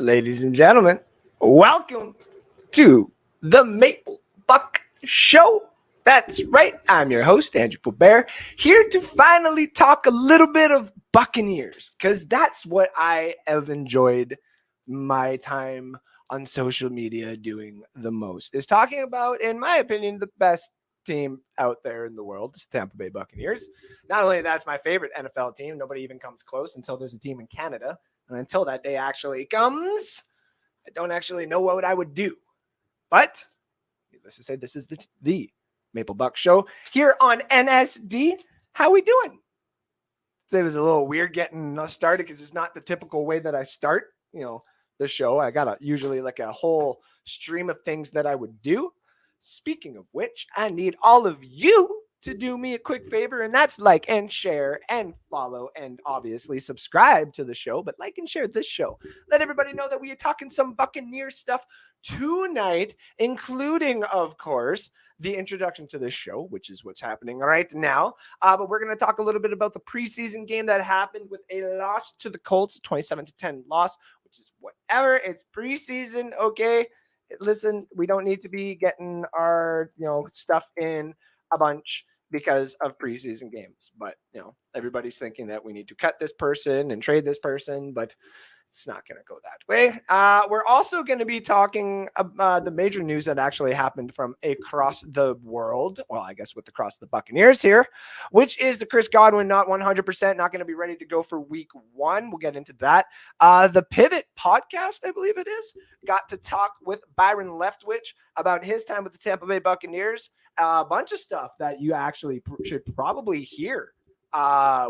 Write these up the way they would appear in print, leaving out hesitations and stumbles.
Ladies and gentlemen, welcome to the Buc Show. That's right, I'm your host, Andrew Faubert, here to finally talk a little bit of Buccaneers, because that's what I have enjoyed my time on social media doing the most, is talking about, in my opinion, the best team out there in the world, is Tampa Bay Buccaneers. Not only that's my favorite NFL team, nobody even comes close until there's a team in Canada. And until that day actually comes, I don't actually know what I would do. But needless to say, this is the Maple Buc Show here on NSD. How we doing? Today was a little weird getting started because it's not the typical way that I start, the show. I got usually like a whole stream of things that I would do. Speaking of which, I need all of you to do me a quick favor, and that's like and share and follow and obviously subscribe to the show, but like and share this show. Let everybody know that we are talking some Buccaneers stuff tonight, including, of course, the introduction to this show, which is what's happening right now. But we're going to talk a little bit about the preseason game that happened with a loss to the Colts, 27-10 loss, which is whatever. It's preseason, okay? Listen, we don't need to be getting our, stuff in a bunch because of preseason games. But, everybody's thinking that we need to cut this person and trade this person, but it's not going to go that way. We're also going to be talking about the major news that actually happened from across the world. Well, I guess across the Buccaneers here, which is the Chris Godwin not 100%, not going to be ready to go for week 1. We'll get into that. The Pivot podcast, I believe it is, got to talk with Byron Leftwich about his time with the Tampa Bay Buccaneers. A bunch of stuff that you actually should probably hear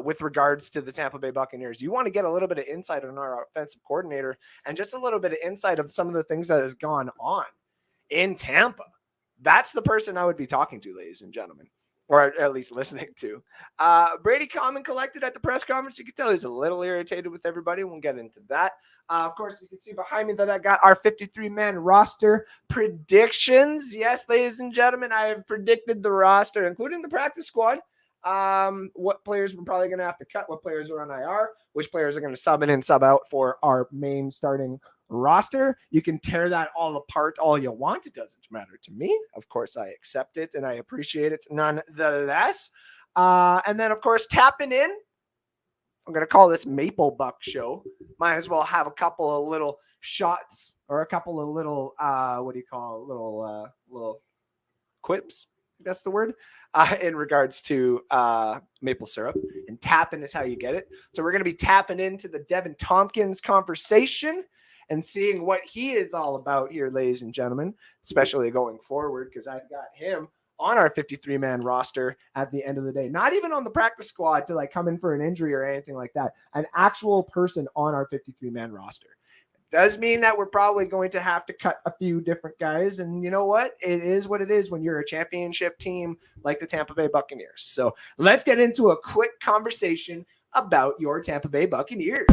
with regards to the Tampa Bay Buccaneers. You want to get a little bit of insight on our offensive coordinator and just a little bit of insight of some of the things that has gone on in Tampa. That's the person I would be talking to, ladies and gentlemen, or at least listening to. Brady calm and collected at the press conference. You can tell he's a little irritated with everybody. We'll get into that. Of course, you can see behind me that I got our 53-man roster predictions. Yes, ladies and gentlemen, I have predicted the roster, including the practice squad. What players we're probably going to have to cut, what players are on IR, which players are going to sub in and sub out for our main starting roster. You can tear that all apart all you want. It doesn't matter to me. Of course, I accept it and I appreciate it nonetheless. And then, of course, tapping in. I'm going to call this Maple Buc Show. Might as well have a couple of little shots or a couple of little, little quips. That's the word, in regards to maple syrup. And tapping is how you get it. So we're going to be tapping into the Devin Tompkins conversation and seeing what he is all about here, ladies and gentlemen, especially going forward, because I've got him on our 53-man roster at the end of the day. Not even on the practice squad to come in for an injury or anything like that. An actual person on our 53-man roster. Does mean that we're probably going to have to cut a few different guys. And you know what? It is what it is when you're a championship team like the Tampa Bay Buccaneers. So let's get into a quick conversation about your Tampa Bay Buccaneers.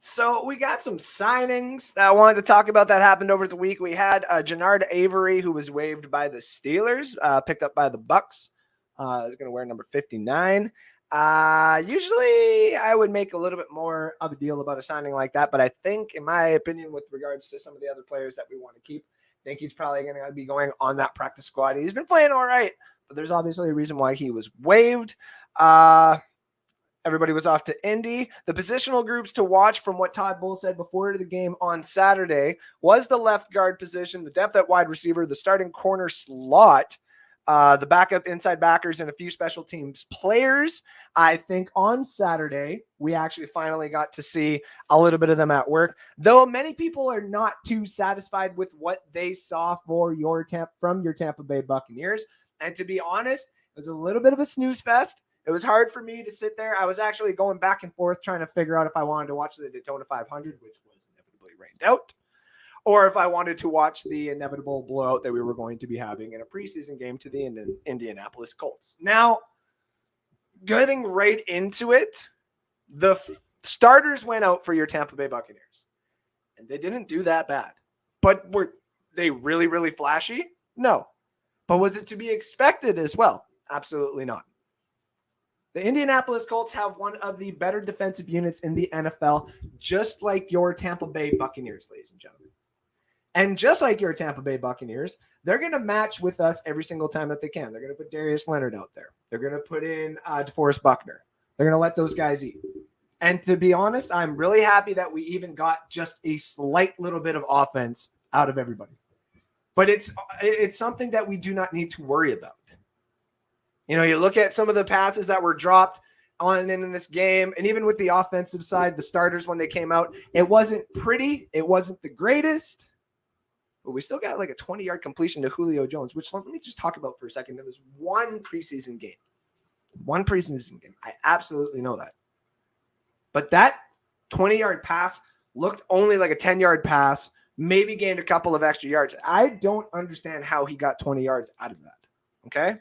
So we got some signings that I wanted to talk about that happened over the week. We had Jannard Avery, who was waived by the Steelers, picked up by the Bucs. Is going to wear number 59. Usually I would make a little bit more of a deal about a signing like that, but I think, in my opinion, with regards to some of the other players that we want to keep, I think he's probably going to be going on that practice squad. He's been playing all right, but there's obviously a reason why he was waived. Everybody was off to Indy. The positional groups to watch, from what Todd Bull said before the game on Saturday, was the left guard position, the depth at wide receiver, the starting corner slot, the backup inside backers, and a few special teams players. I think on Saturday, we actually finally got to see a little bit of them at work, though many people are not too satisfied with what they saw from your Tampa Bay Buccaneers. And to be honest, it was a little bit of a snooze fest. It was hard for me to sit there. I was actually going back and forth trying to figure out if I wanted to watch the Daytona 500, which was inevitably rained out, or if I wanted to watch the inevitable blowout that we were going to be having in a preseason game to the Indianapolis Colts. Now, getting right into it, the starters went out for your Tampa Bay Buccaneers, and they didn't do that bad. But were they really, really flashy? No. But was it to be expected as well? Absolutely not. The Indianapolis Colts have one of the better defensive units in the NFL, just like your Tampa Bay Buccaneers, ladies and gentlemen. And just like your Tampa Bay Buccaneers, they're going to match with us every single time that they can. They're going to put Darius Leonard out there. They're going to put in DeForest Buckner. They're going to let those guys eat. And to be honest, I'm really happy that we even got just a slight little bit of offense out of everybody. But it's something that we do not need to worry about. You know, you look at some of the passes that were dropped on in this game, and even with the offensive side, the starters, when they came out, it wasn't pretty. It wasn't the greatest. But we still got like a 20-yard completion to Julio Jones, which let me just talk about for a second. There was one preseason game. One preseason game. I absolutely know that. But that 20-yard pass looked only like a 10-yard pass, maybe gained a couple of extra yards. I don't understand how he got 20 yards out of that. Okay?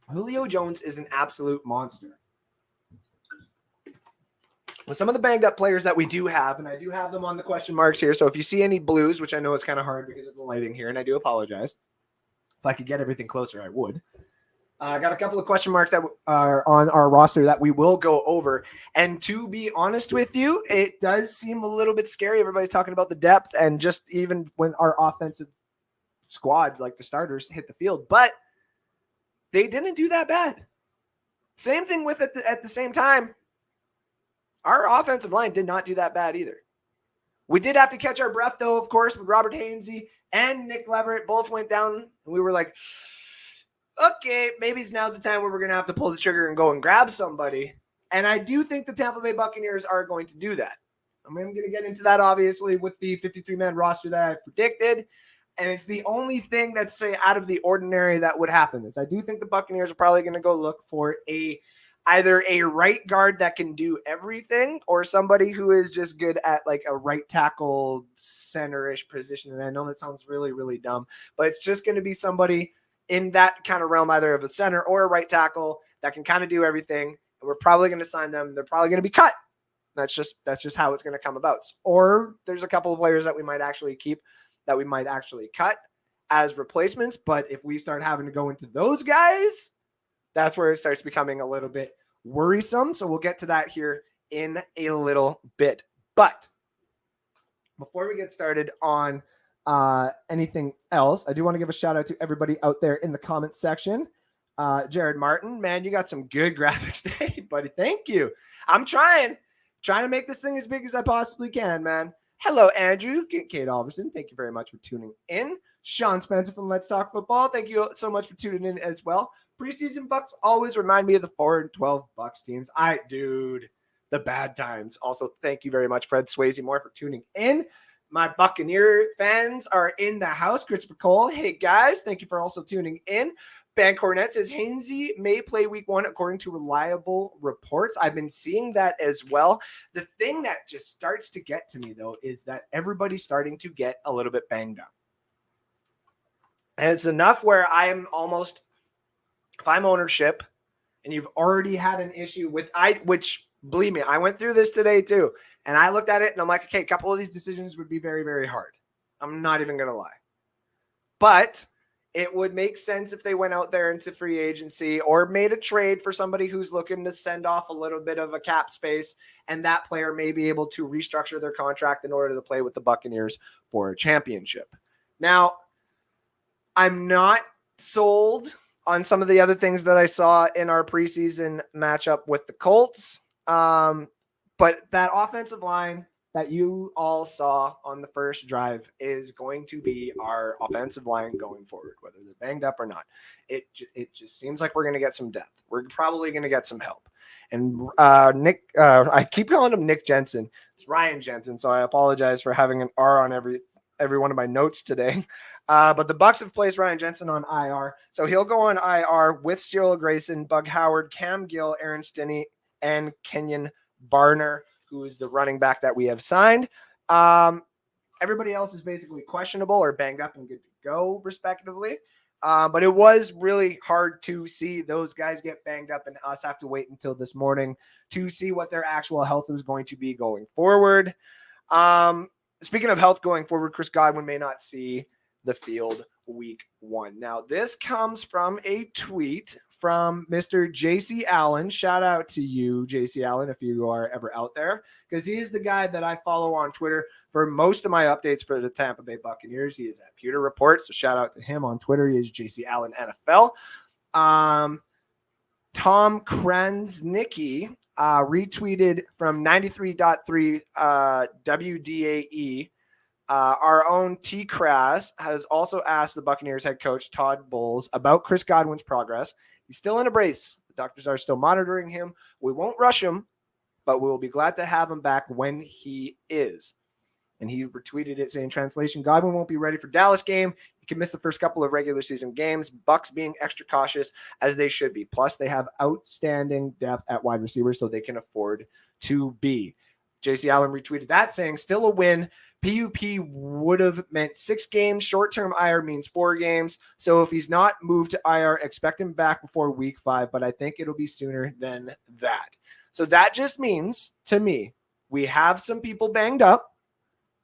Julio Jones is an absolute monster. With some of the banged up players that we do have, and I do have them on the question marks here, so if you see any blues, which I know is kind of hard because of the lighting here, and I do apologize. If I could get everything closer, I would. I got a couple of question marks that are on our roster that we will go over. And to be honest with you, it does seem a little bit scary. Everybody's talking about the depth, and just even when our offensive squad, like the starters, hit the field. But they didn't do that bad. Same thing with it at the same time. Our offensive line did not do that bad either. We did have to catch our breath, though, of course, with Robert Hainsey and Nick Leverett both went down. And we were like, okay, maybe it's now the time where we're going to have to pull the trigger and go and grab somebody. And I do think the Tampa Bay Buccaneers are going to do that. I'm going to get into that, obviously, with the 53-man roster that I've predicted. And it's the only thing that's, say, out of the ordinary that would happen. Is I do think the Buccaneers are probably going to go look for either a right guard that can do everything, or somebody who is just good at like a right tackle center-ish position. And I know that sounds really, really dumb, but it's just going to be somebody in that kind of realm, either of a center or a right tackle that can kind of do everything. And we're probably going to sign them. They're probably going to be cut. That's just how it's going to come about. Or there's a couple of players that we might actually keep, that we might actually cut as replacements. But if we start having to go into those guys, that's where it starts becoming a little bit worrisome. So we'll get to that here in a little bit. But before we get started on anything else, I do want to give a shout out to everybody out there in the comments section. Jared Martin, man, you got some good graphics today, buddy. Thank you. I'm trying to make this thing as big as I possibly can, man. Hello, Andrew. Kate Alverson, thank you very much for tuning in. Sean Spencer from Let's Talk Football, thank you so much for tuning in as well. Preseason Bucks always remind me of the 4-12 Bucks teams. The bad times. Also, thank you very much, Fred Swayze Moore, for tuning in. My Buccaneer fans are in the house. Christopher Cole, hey guys, thank you for also tuning in. Ban Cornette says Hainsey may play week 1 according to reliable reports. I've been seeing that as well. The thing that just starts to get to me, though, is that everybody's starting to get a little bit banged up. And it's enough where I am almost, if I'm ownership and you've already had an issue with, which believe me, I went through this today too. And I looked at it and I'm like, okay, a couple of these decisions would be very, very hard. I'm not even going to lie. But it would make sense if they went out there into free agency or made a trade for somebody who's looking to send off a little bit of a cap space, and that player may be able to restructure their contract in order to play with the Buccaneers for a championship. Now, I'm not sold on some of the other things that I saw in our preseason matchup with the Colts. But that offensive line that you all saw on the first drive is going to be our offensive line going forward, whether they're banged up or not. It just seems like we're going to get some depth. We're probably going to get some help. And Nick, I keep calling him Nick Jensen. It's Ryan Jensen, so I apologize for having an R on every one of my notes today. But the Bucs have placed Ryan Jensen on IR, so he'll go on IR with Cyril Grayson, Bug Howard, Cam Gill, Aaron Stinney, and Kenyon Barner, who is the running back that we have signed. Everybody else is basically questionable or banged up and good to go, respectively. But it was really hard to see those guys get banged up and us have to wait until this morning to see what their actual health was going to be going forward. Speaking of health going forward, Chris Godwin may not see the field week 1. Now, this comes from a tweet from Mr. JC Allen. Shout out to you, JC Allen, if you are ever out there, because he is the guy that I follow on Twitter for most of my updates for the Tampa Bay Buccaneers. He is at Pewter Report, so shout out to him on Twitter. He is JC Allen NFL. Tom Kransnicki retweeted from 93.3 WDAE. Our own T. Kras has also asked the Buccaneers head coach Todd Bowles about Chris Godwin's progress. He's still in a brace. The doctors are still monitoring him. We won't rush him, but we will be glad to have him back when he is. And he retweeted it saying, translation, Godwin won't be ready for Dallas game. He can miss the first couple of regular season games. Bucs being extra cautious as they should be. Plus, they have outstanding depth at wide receiver, so they can afford to be. JC Allen retweeted that saying, still a win. PUP would have meant 6 games. Short-term IR means 4 games. So if he's not moved to IR, expect him back before week 5, but I think it'll be sooner than that. So that just means, to me, we have some people banged up,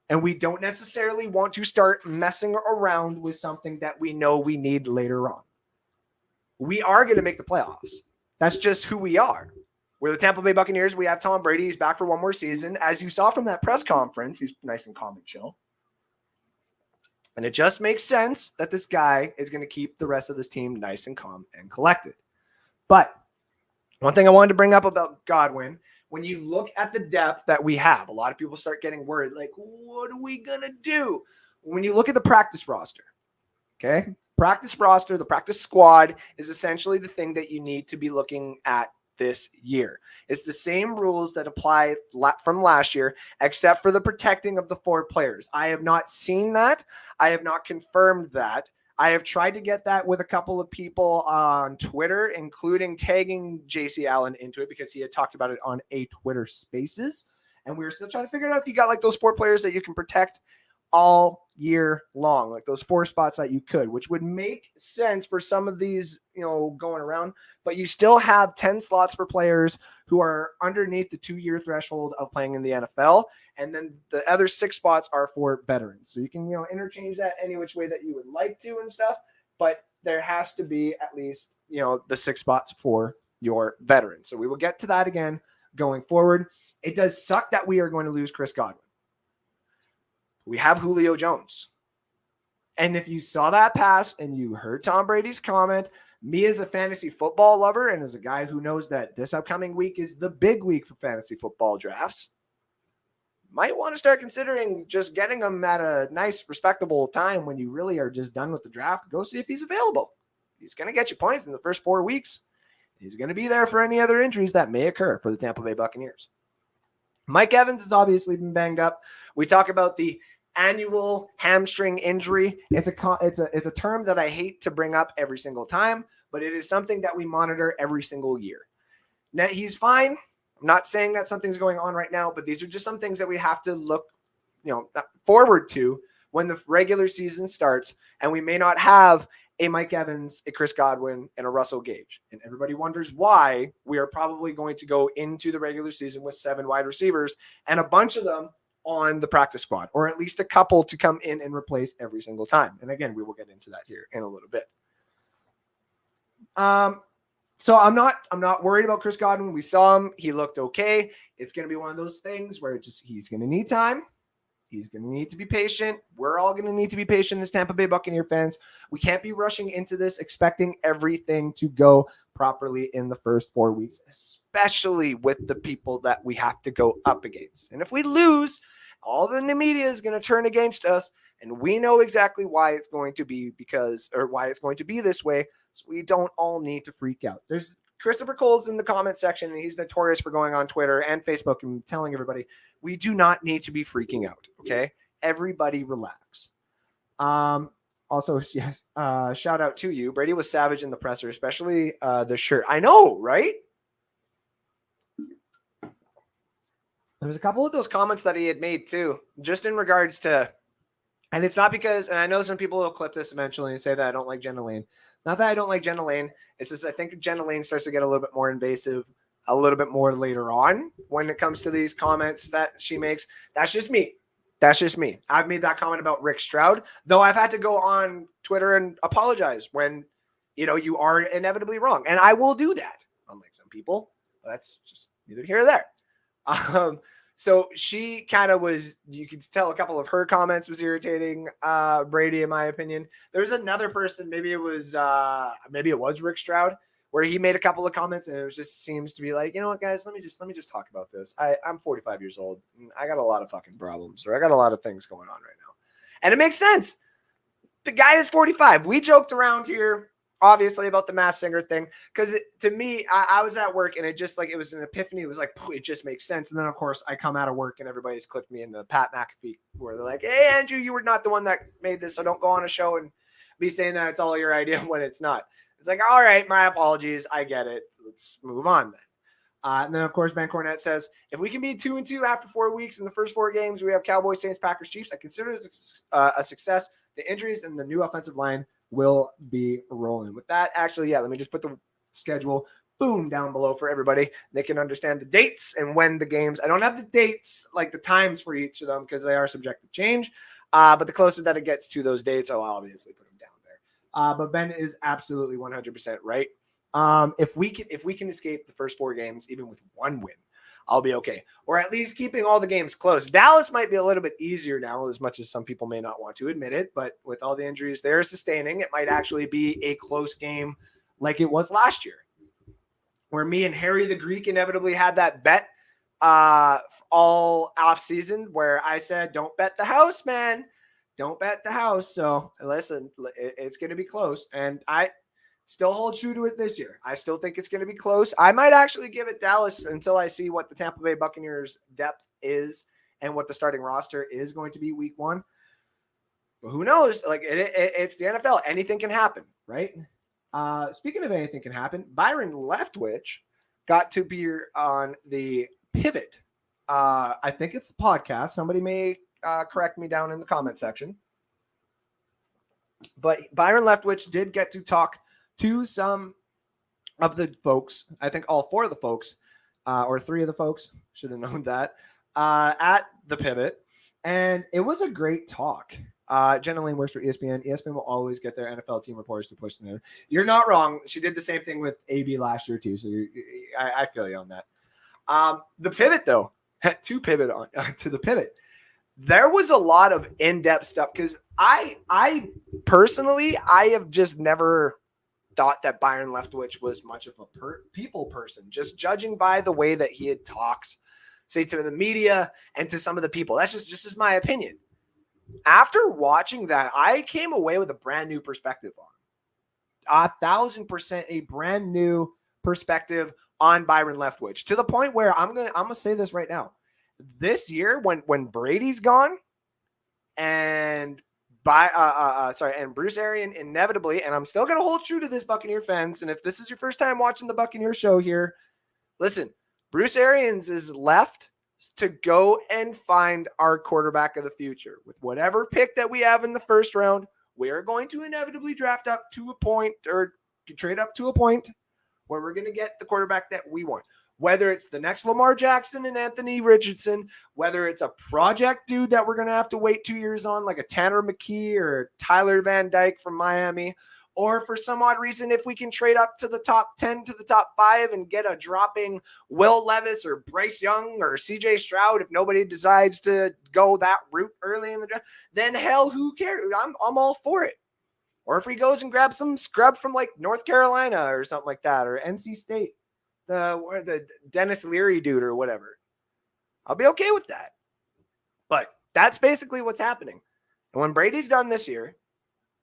and we don't necessarily want to start messing around with something that we know we need later on. We are going to make the playoffs. That's just who we are. We're the Tampa Bay Buccaneers. We have Tom Brady. He's back for one more season. As you saw from that press conference, he's nice and calm and chill. And it just makes sense that this guy is going to keep the rest of this team nice and calm and collected. But one thing I wanted to bring up about Godwin, when you look at the depth that we have, a lot of people start getting worried, like, what are we going to do? When you look at the practice roster, okay? Practice roster, the practice squad is essentially the thing that you need to be looking at this year. It's the same rules that apply from last year, except for the protecting of the 4 players. I have not seen that. I have not confirmed that. I have tried to get that with a couple of people on Twitter, including tagging JC Allen into it because he had talked about it on a Twitter Spaces. And we were still trying to figure out if you got like those 4 players that you can protect all year long, like those 4 spots that you could, which would make sense for some of these, going around, but you still have 10 slots for players who are underneath the 2-year threshold of playing in the NFL. And then the other 6 spots are for veterans. So you can, interchange that any which way that you would like to and stuff, but there has to be at least, the 6 spots for your veterans. So we will get to that again going forward. It does suck that we are going to lose Chris Godwin. We have Julio Jones. And if you saw that pass and you heard Tom Brady's comment, me as a fantasy football lover and as a guy who knows that this upcoming week is the big week for fantasy football drafts, might want to start considering just getting him at a nice, respectable time when you really are just done with the draft. Go see if he's available. He's going to get you points in the first 4 weeks. He's going to be there for any other injuries that may occur for the Tampa Bay Buccaneers. Mike Evans has obviously been banged up. We talk about the annual hamstring injury. It's a term that I hate to bring up every single time, but it is something that we monitor every single year. Now, he's fine. I'm not saying that something's going on right now, but these are just some things that we have to look, forward to when the regular season starts, and we may not have a Mike Evans, a Chris Godwin, and a Russell Gage. And everybody wonders why we are probably going to go into the regular season with 7 wide receivers and a bunch of them on the practice squad, or at least a couple to come in and replace every single time. And again, we will get into that here in a little bit. So I'm not worried about Chris Godwin. We saw him. He looked okay. It's going to be one of those things where he's going to need time. He's going to need to be patient. We're all going to need to be patient as Tampa Bay Buccaneer fans. We can't be rushing into this expecting everything to go properly in the first 4 weeks, especially with the people that we have to go up against. And if we lose, all the media is going to turn against us, and we know exactly why it's going to be why it's going to be this way. So we don't all need to freak out. There's Christopher Cole's in the comment section, and he's notorious for going on Twitter and Facebook and telling everybody we do not need to be freaking out. Okay, everybody relax. Also, yes, shout out to you. Brady was savage in the presser, especially the shirt. I know, right? There was a couple of those comments that he had made too, just in regards to And it's not because, and I know some people will clip this eventually and say that I don't like Jenna Lane. It's not that I don't like Jenna Lane. It's just I think Jenna Lane starts to get a little bit more invasive a little bit more later on when it comes to these comments that she makes. That's just me. That's just me. I've made that comment about Rick Stroud, though I've had to go on Twitter and apologize when, you are inevitably wrong. And I will do that, unlike some people. But that's just neither here or there. So she kind of was, you could tell a couple of her comments was irritating Brady, in my opinion. There's another person, maybe it was Rick Stroud, where he made a couple of comments and it just seems to be like, you know what, guys, let me just talk about this. I'm 45 years old and I got a lot of fucking problems, or I got a lot of things going on right now. And it makes sense. The guy is 45. We joked around here, obviously, about the Masked Singer thing, because to me, I was at work and it just like, it was an epiphany. It was like, it just makes sense. And then, of course, I come out of work and everybody's clipped me in the Pat McAfee where they're like, hey, Andrew, you were not the one that made this, so don't go on a show and be saying that it's all your idea when it's not. It's like, all right, my apologies. I get it. Let's move on then. And then, of course, Ben Cornett says, if we can be 2-2 after 4 weeks in the first 4 games, we have Cowboys, Saints, Packers, Chiefs. I consider it a success. The injuries and the new offensive line will be rolling. With that, actually, let me just put the schedule, boom, down below for everybody. They can understand the dates and when the games. I don't have the dates, like the times for each of them, because they are subject to change. But the closer that it gets to those dates, I'll obviously put them down there. But Ben is absolutely 100% right. If we can escape the first 4 games, even with 1 win, I'll be okay. Or at least keeping all the games close. Dallas might be a little bit easier now, as much as some people may not want to admit it. But with all the injuries they're sustaining, it might actually be a close game like it was last year, where me and Harry the Greek inevitably had that bet all off season where I said, don't bet the house, man. Don't bet the house. So listen, it's going to be close. And I still hold true to it this year. I still think it's going to be close. I might actually give it Dallas until I see what the Tampa Bay Buccaneers depth is and what the starting roster is going to be week 1. But who knows? Like it's the NFL. Anything can happen, right? Speaking of anything can happen, Byron Leftwich got to be on the Pivot. I think it's the podcast. Somebody may correct me down in the comment section. But Byron Leftwich did get to talk to some of the folks, I think all 4 of the folks, or 3 of the folks, should have known that, at the Pivot. And it was a great talk. Jenna Lane works for ESPN. ESPN will always get their NFL team reporters to push them. You're not wrong. She did the same thing with AB last year, too. So I feel you on that. The Pivot, though, to pivot on to the Pivot, there was a lot of in-depth stuff because I personally, I have just never thought that Byron Leftwich was much of a people person, just judging by the way that he had talked, say, to the media and to some of the people. That's just is my opinion. After watching that, I came away with a brand new perspective on 1,000% a brand new perspective on Byron Leftwich, to the point where I'm gonna say this right now. This year, when Brady's gone and and Bruce Arians inevitably, and I'm still going to hold true to this Buccaneer fans, and if this is your first time watching the Buccaneer show here, listen, Bruce Arians is left to go and find our quarterback of the future. With whatever pick that we have in the first round, we are going to inevitably draft up to a point or trade up to a point where we're going to get the quarterback that we want. Whether it's the next Lamar Jackson and Anthony Richardson, whether it's a project dude that we're going to have to wait 2 years on, like a Tanner McKee or Tyler Van Dyke from Miami, or for some odd reason, if we can trade up to the top 10 to the top 5 and get a dropping Will Levis or Bryce Young or CJ Stroud, if nobody decides to go that route early in the draft, then hell, who cares? I'm all for it. Or if he goes and grabs some scrub from like North Carolina or something like that, or NC State. The Dennis Leary dude or whatever. I'll be okay with that. But that's basically what's happening. And when Brady's done this year,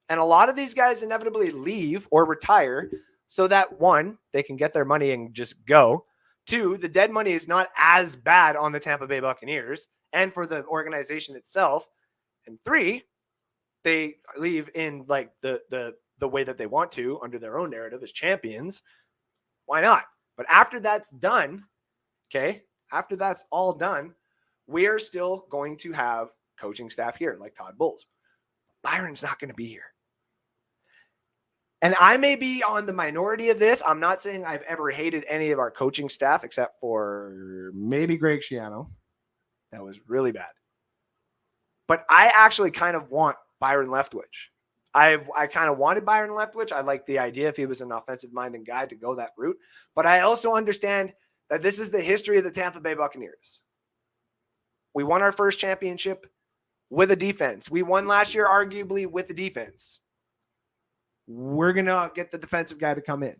and a lot of these guys inevitably leave or retire so that, 1, they can get their money and just go. 2, the dead money is not as bad on the Tampa Bay Buccaneers and for the organization itself. And 3, they leave in like the way that they want to under their own narrative as champions. Why not? But after that's done, okay, after that's all done, we are still going to have coaching staff here like Todd Bowles. Byron's not going to be here. And I may be on the minority of this. I'm not saying I've ever hated any of our coaching staff except for maybe Greg Schiano. That was really bad. But I actually kind of want Byron Leftwich. I kind of wanted Byron Leftwich. I like the idea if he was an offensive-minded guy to go that route. But I also understand that this is the history of the Tampa Bay Buccaneers. We won our first championship with a defense. We won last year arguably with the defense. We're going to get the defensive guy to come in.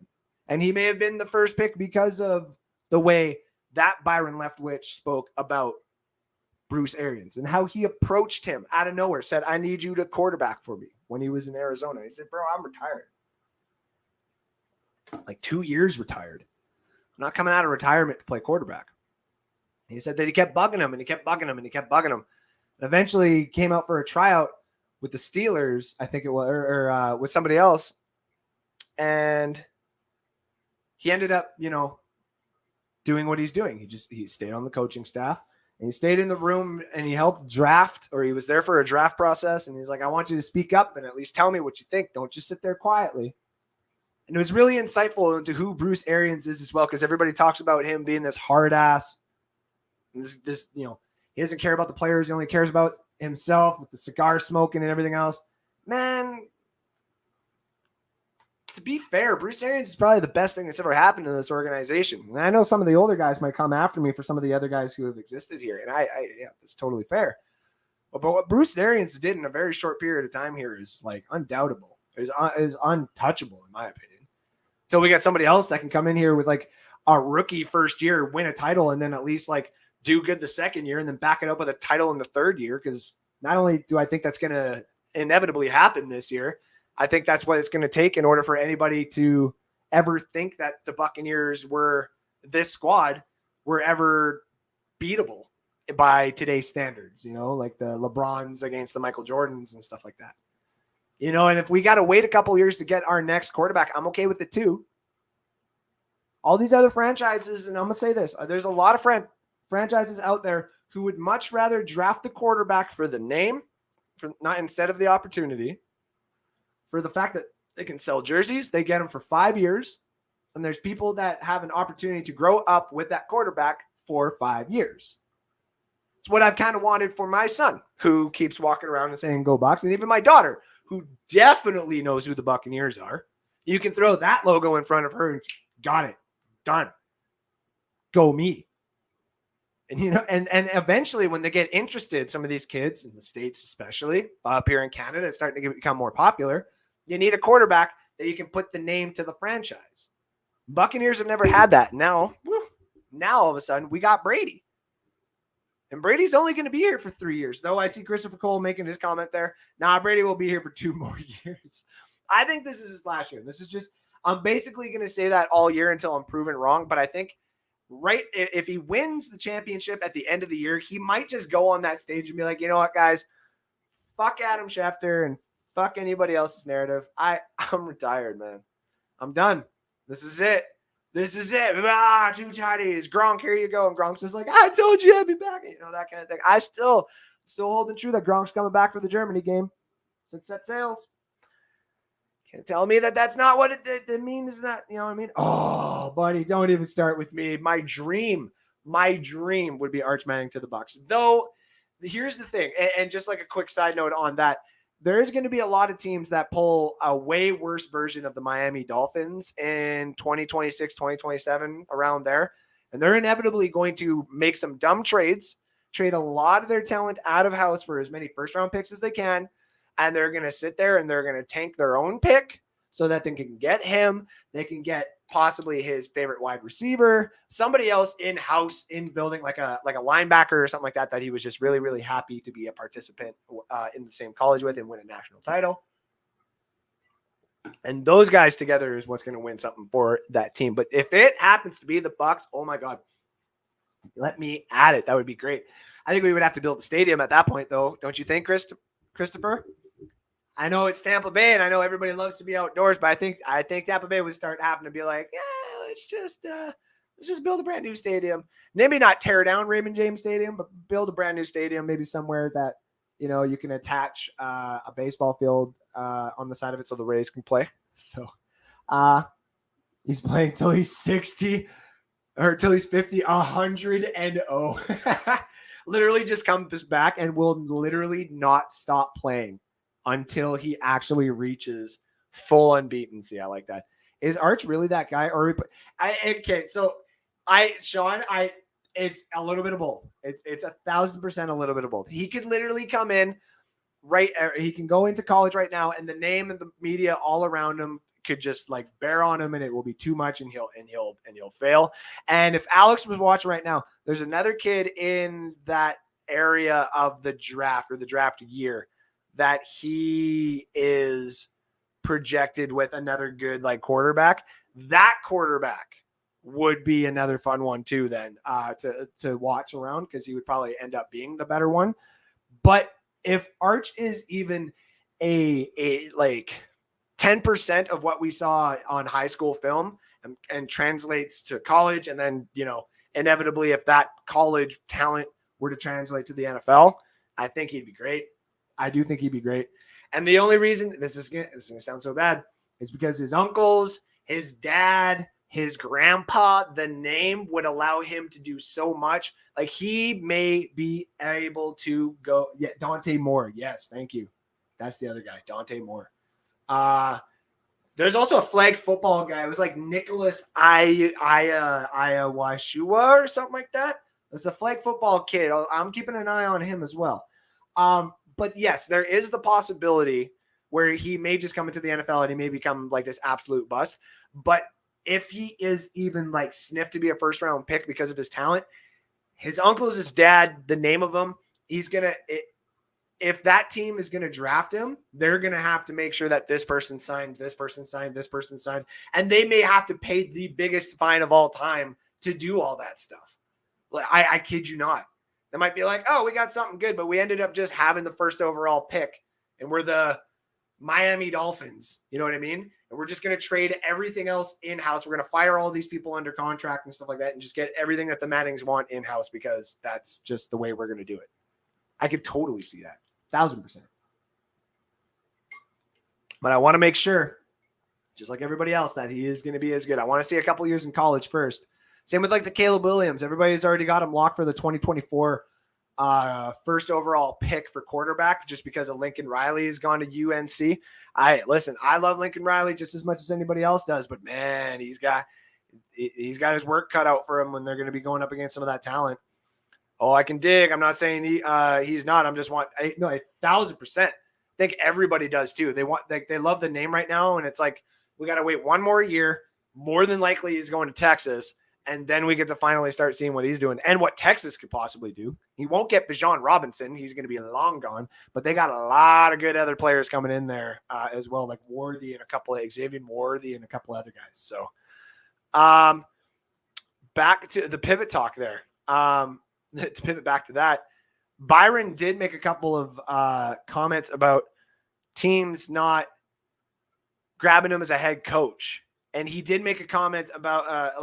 And he may have been the first pick because of the way that Byron Leftwich spoke about Bruce Arians and how he approached him out of nowhere, said, I need you to quarterback for me when he was in Arizona. He said, bro, I'm retired. Like 2 years retired. I'm not coming out of retirement to play quarterback. He said that he kept bugging him and he kept bugging him and he kept bugging him. Eventually he came out for a tryout with the Steelers, I think it was, or with somebody else. And he ended up, doing what he's doing. He stayed on the coaching staff and he stayed in the room and he helped draft, or he was there for a draft process. And he's like, I want you to speak up and at least tell me what you think. Don't just sit there quietly. And it was really insightful into who Bruce Arians is as well, because everybody talks about him being this hard ass. This, he doesn't care about the players. He only cares about himself with the cigar smoking and everything else. Man, to be fair, Bruce Arians is probably the best thing that's ever happened to this organization. And I know some of the older guys might come after me for some of the other guys who have existed here. And yeah, that's totally fair. But what Bruce Arians did in a very short period of time here is like undoubtable. Is untouchable in my opinion. So we got somebody else that can come in here with like a rookie first year, win a title, and then at least like do good the second year and then back it up with a title in the third year. Because not only do I think that's going to inevitably happen this year, I think that's what it's going to take in order for anybody to ever think that the Buccaneers were this squad were ever beatable by today's standards, like the LeBrons against the Michael Jordans and stuff like that. And if we got to wait a couple years to get our next quarterback, I'm okay with it too. All these other franchises, and I'm going to say this, there's a lot of franchises out there who would much rather draft the quarterback for the name, not instead of the opportunity, for the fact that they can sell jerseys, they get them for 5 years, and there's people that have an opportunity to grow up with that quarterback for 5 years. It's what I've kind of wanted for my son, who keeps walking around and saying, go Bucs, and even my daughter, who definitely knows who the Buccaneers are. You can throw that logo in front of her and got it. Done. Go me. And, and eventually when they get interested, some of these kids in the States, especially up here in Canada, it's starting to become more popular. You need a quarterback that you can put the name to the franchise. Buccaneers have never had that. Now all of a sudden we got Brady. And Brady's only going to be here for 3 years, though. I see Christopher Cole making his comment there. Nah, Brady will be here for 2 more years. I think this is his last year. This is just, I'm basically going to say that all year until I'm proven wrong. But I think if he wins the championship at the end of the year, he might just go on that stage and be like, you know what, guys, fuck Adam Schefter and fuck anybody else's narrative. I'm retired, man. I'm done. This is it. This is it. 2 tighties. Gronk, here you go. And Gronk's just like, I told you I'd be back. That kind of thing. I still holding true that Gronk's coming back for the Germany game. Since set sails. Can't tell me that that's not what it means. Not, you know what I mean? Oh, buddy, don't even start with me. My dream would be Arch Manning to the Bucs. Though, here's the thing, and just like a quick side note on that, there is going to be a lot of teams that pull a way worse version of the Miami Dolphins in 2026, 2027, around there. And they're inevitably going to make some dumb trades, trade a lot of their talent out of house for as many first-round picks as they can. And they're going to sit there and they're going to tank their own pick so that they can get him. They can get possibly his favorite wide receiver, somebody else in-house, in building, like a linebacker or something like that, that he was just really, really happy to be a participant in the same college with and win a national title. And those guys together is what's going to win something for that team. But if it happens to be the Bucs, oh my God, let me add it. That would be great. I think we would have to build a stadium at that point, though. Don't you think, Christopher? I know it's Tampa Bay, and I know everybody loves to be outdoors, but I think Tampa Bay would start having to be like, yeah, let's just build a brand new stadium. Maybe not tear down Raymond James Stadium, but build a brand new stadium, maybe somewhere that you can attach a baseball field on the side of it so the Rays can play. So he's playing till he's 60 or till he's 50, 100 and literally just comes back and will literally not stop playing until he actually reaches full unbeaten. See, I like that. Is Arch really that guy? Or okay, so Sean, it's a little bit of both. It's 1,000% a little bit of both. He could literally come in right. He can go into college right now, and the name and the media all around him could just like bear on him, and it will be too much, and he'll fail. And if Alex was watching right now, there's another kid in that area of the draft or the draft year that he is projected with another good like quarterback. That quarterback would be another fun one too then to watch around, because he would probably end up being the better one. But if Arch is even a like 10% of what we saw on high school film and translates to college, and then inevitably if that college talent were to translate to the NFL, I think he'd be great. I do think he'd be great. And the only reason this is going to sound so bad is because his uncles, his dad, his grandpa, the name would allow him to do so much. Like he may be able to go. Yeah, Dante Moore. Yes, thank you. That's the other guy, Dante Moore. There's also a flag football guy. It was like Nicholas Iawashua or something like that. It's a flag football kid. I'm keeping an eye on him as well. But yes, there is the possibility where he may just come into the NFL and he may become like this absolute bust. But if he is even like sniffed to be a first round pick because of his talent, his uncle is his dad, the name of him, if that team is going to draft him, they're going to have to make sure that this person signed, this person signed, this person signed, and they may have to pay the biggest fine of all time to do all that stuff. Like, I kid you not. They might be like, oh, we got something good, but we ended up just having the first overall pick, and we're the Miami Dolphins. You know what I mean? And we're just going to trade everything else in-house. We're going to fire all these people under contract and stuff like that and just get everything that the Mannings want in-house, because that's just the way we're going to do it. I could totally see that. 1,000%. But I want to make sure, just like everybody else, that he is going to be as good. I want to see a couple years in college first. Same with like the Caleb Williams. Everybody's already got him locked for the 2024 first overall pick for quarterback, just because of Lincoln Riley has gone to UNC. I love Lincoln Riley just as much as anybody else does, but man, he's got his work cut out for him when they're going to be going up against some of that talent. Oh, I can dig. I'm not saying he's not. I'm just 1,000%. I think everybody does too. They love the name right now, and it's like we got to wait one more year. More than likely, he's going to Texas, and then we get to finally start seeing what he's doing and what Texas could possibly do. He won't get Bijan Robinson. He's going to be long gone, but they got a lot of good other players coming in there as well, like Worthy and Xavier Worthy and a couple other guys. So, back to the pivot talk there. To pivot back to that, Byron did make a couple of comments about teams not grabbing him as a head coach. And he did make a comment about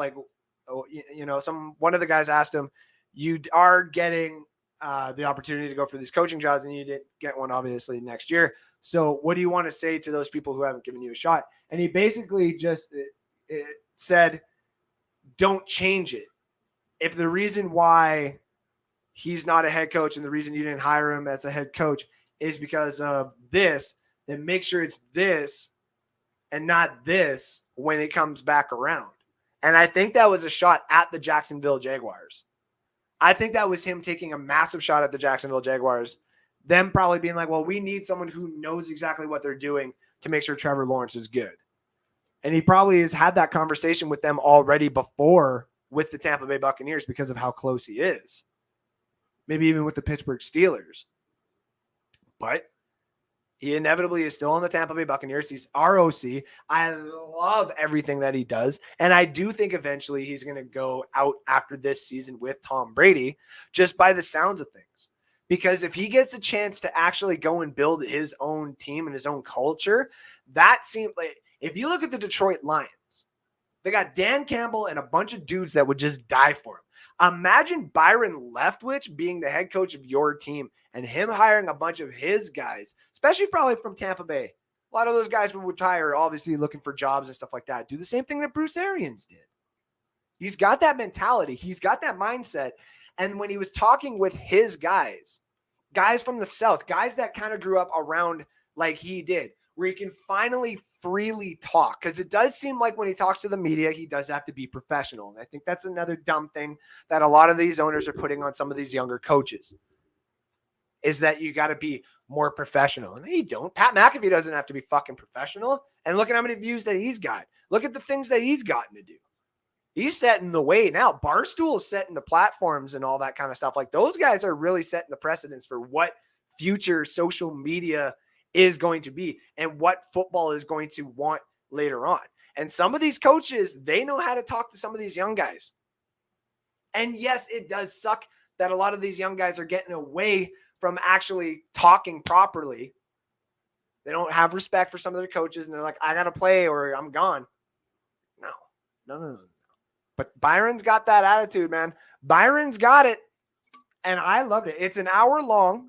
one of the guys asked him, you are getting the opportunity to go for these coaching jobs, and you didn't get one obviously next year. So what do you want to say to those people who haven't given you a shot? And he basically just said, don't change it. If the reason why he's not a head coach and the reason you didn't hire him as a head coach is because of this, then make sure it's this and not this when it comes back around. And I think that was a shot at the Jacksonville Jaguars. I think that was him taking a massive shot at the Jacksonville Jaguars, them probably being like, well, we need someone who knows exactly what they're doing to make sure Trevor Lawrence is good. And he probably has had that conversation with them already before with the Tampa Bay Buccaneers because of how close he is. Maybe even with the Pittsburgh Steelers. But he inevitably is still on the Tampa Bay Buccaneers. He's ROC. I love everything that he does. And I do think eventually he's going to go out after this season with Tom Brady, just by the sounds of things. Because if he gets a chance to actually go and build his own team and his own culture, that seems like, if you look at the Detroit Lions, they got Dan Campbell and a bunch of dudes that would just die for him. Imagine Byron Leftwich being the head coach of your team and him hiring a bunch of his guys, especially probably from Tampa Bay. A lot of those guys would retire, obviously looking for jobs and stuff like that. Do the same thing that Bruce Arians did. He's got that mentality. He's got that mindset. And when he was talking with his guys from the South, guys that kind of grew up around like he did, where he can finally freely talk. Because it does seem like when he talks to the media, he does have to be professional. And I think that's another dumb thing that a lot of these owners are putting on some of these younger coaches, is that you got to be more professional. And they don't. Pat McAfee doesn't have to be fucking professional. And look at how many views that he's got. Look at the things that he's gotten to do. He's setting the way now. Barstool is setting the platforms and all that kind of stuff. Like, those guys are really setting the precedence for what future social media is going to be and what football is going to want later on. And some of these coaches, they know how to talk to some of these young guys. And yes, it does suck that a lot of these young guys are getting away from actually talking properly. They don't have respect for some of their coaches, and they're like, I got to play or I'm gone. No. But Byron's got that attitude, man. Byron's got it, and I loved it. It's an hour long.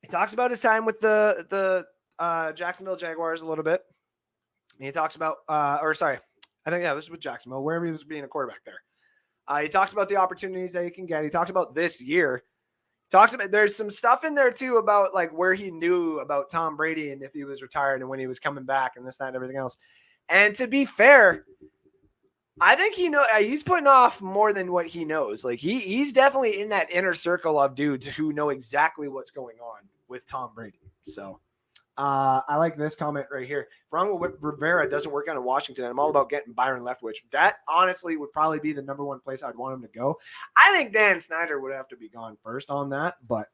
He talks about his time with the Jacksonville Jaguars a little bit. And he talks about, I think, this was with Jacksonville, wherever he was being a quarterback there. He talks about the opportunities that he can get. He talks about this year. He talks about, there's some stuff in there too about like where he knew about Tom Brady and if he was retired and when he was coming back and this, that, and everything else. And to be fair, I think he's putting off more than what he knows. Like he's definitely in that inner circle of dudes who know exactly what's going on with Tom Brady. So I like this comment right here. Franco Rivera doesn't work out in Washington. I'm all about getting Byron Leftwich. That honestly would probably be the number one place I'd want him to go. I think Dan Snyder would have to be gone first on that, but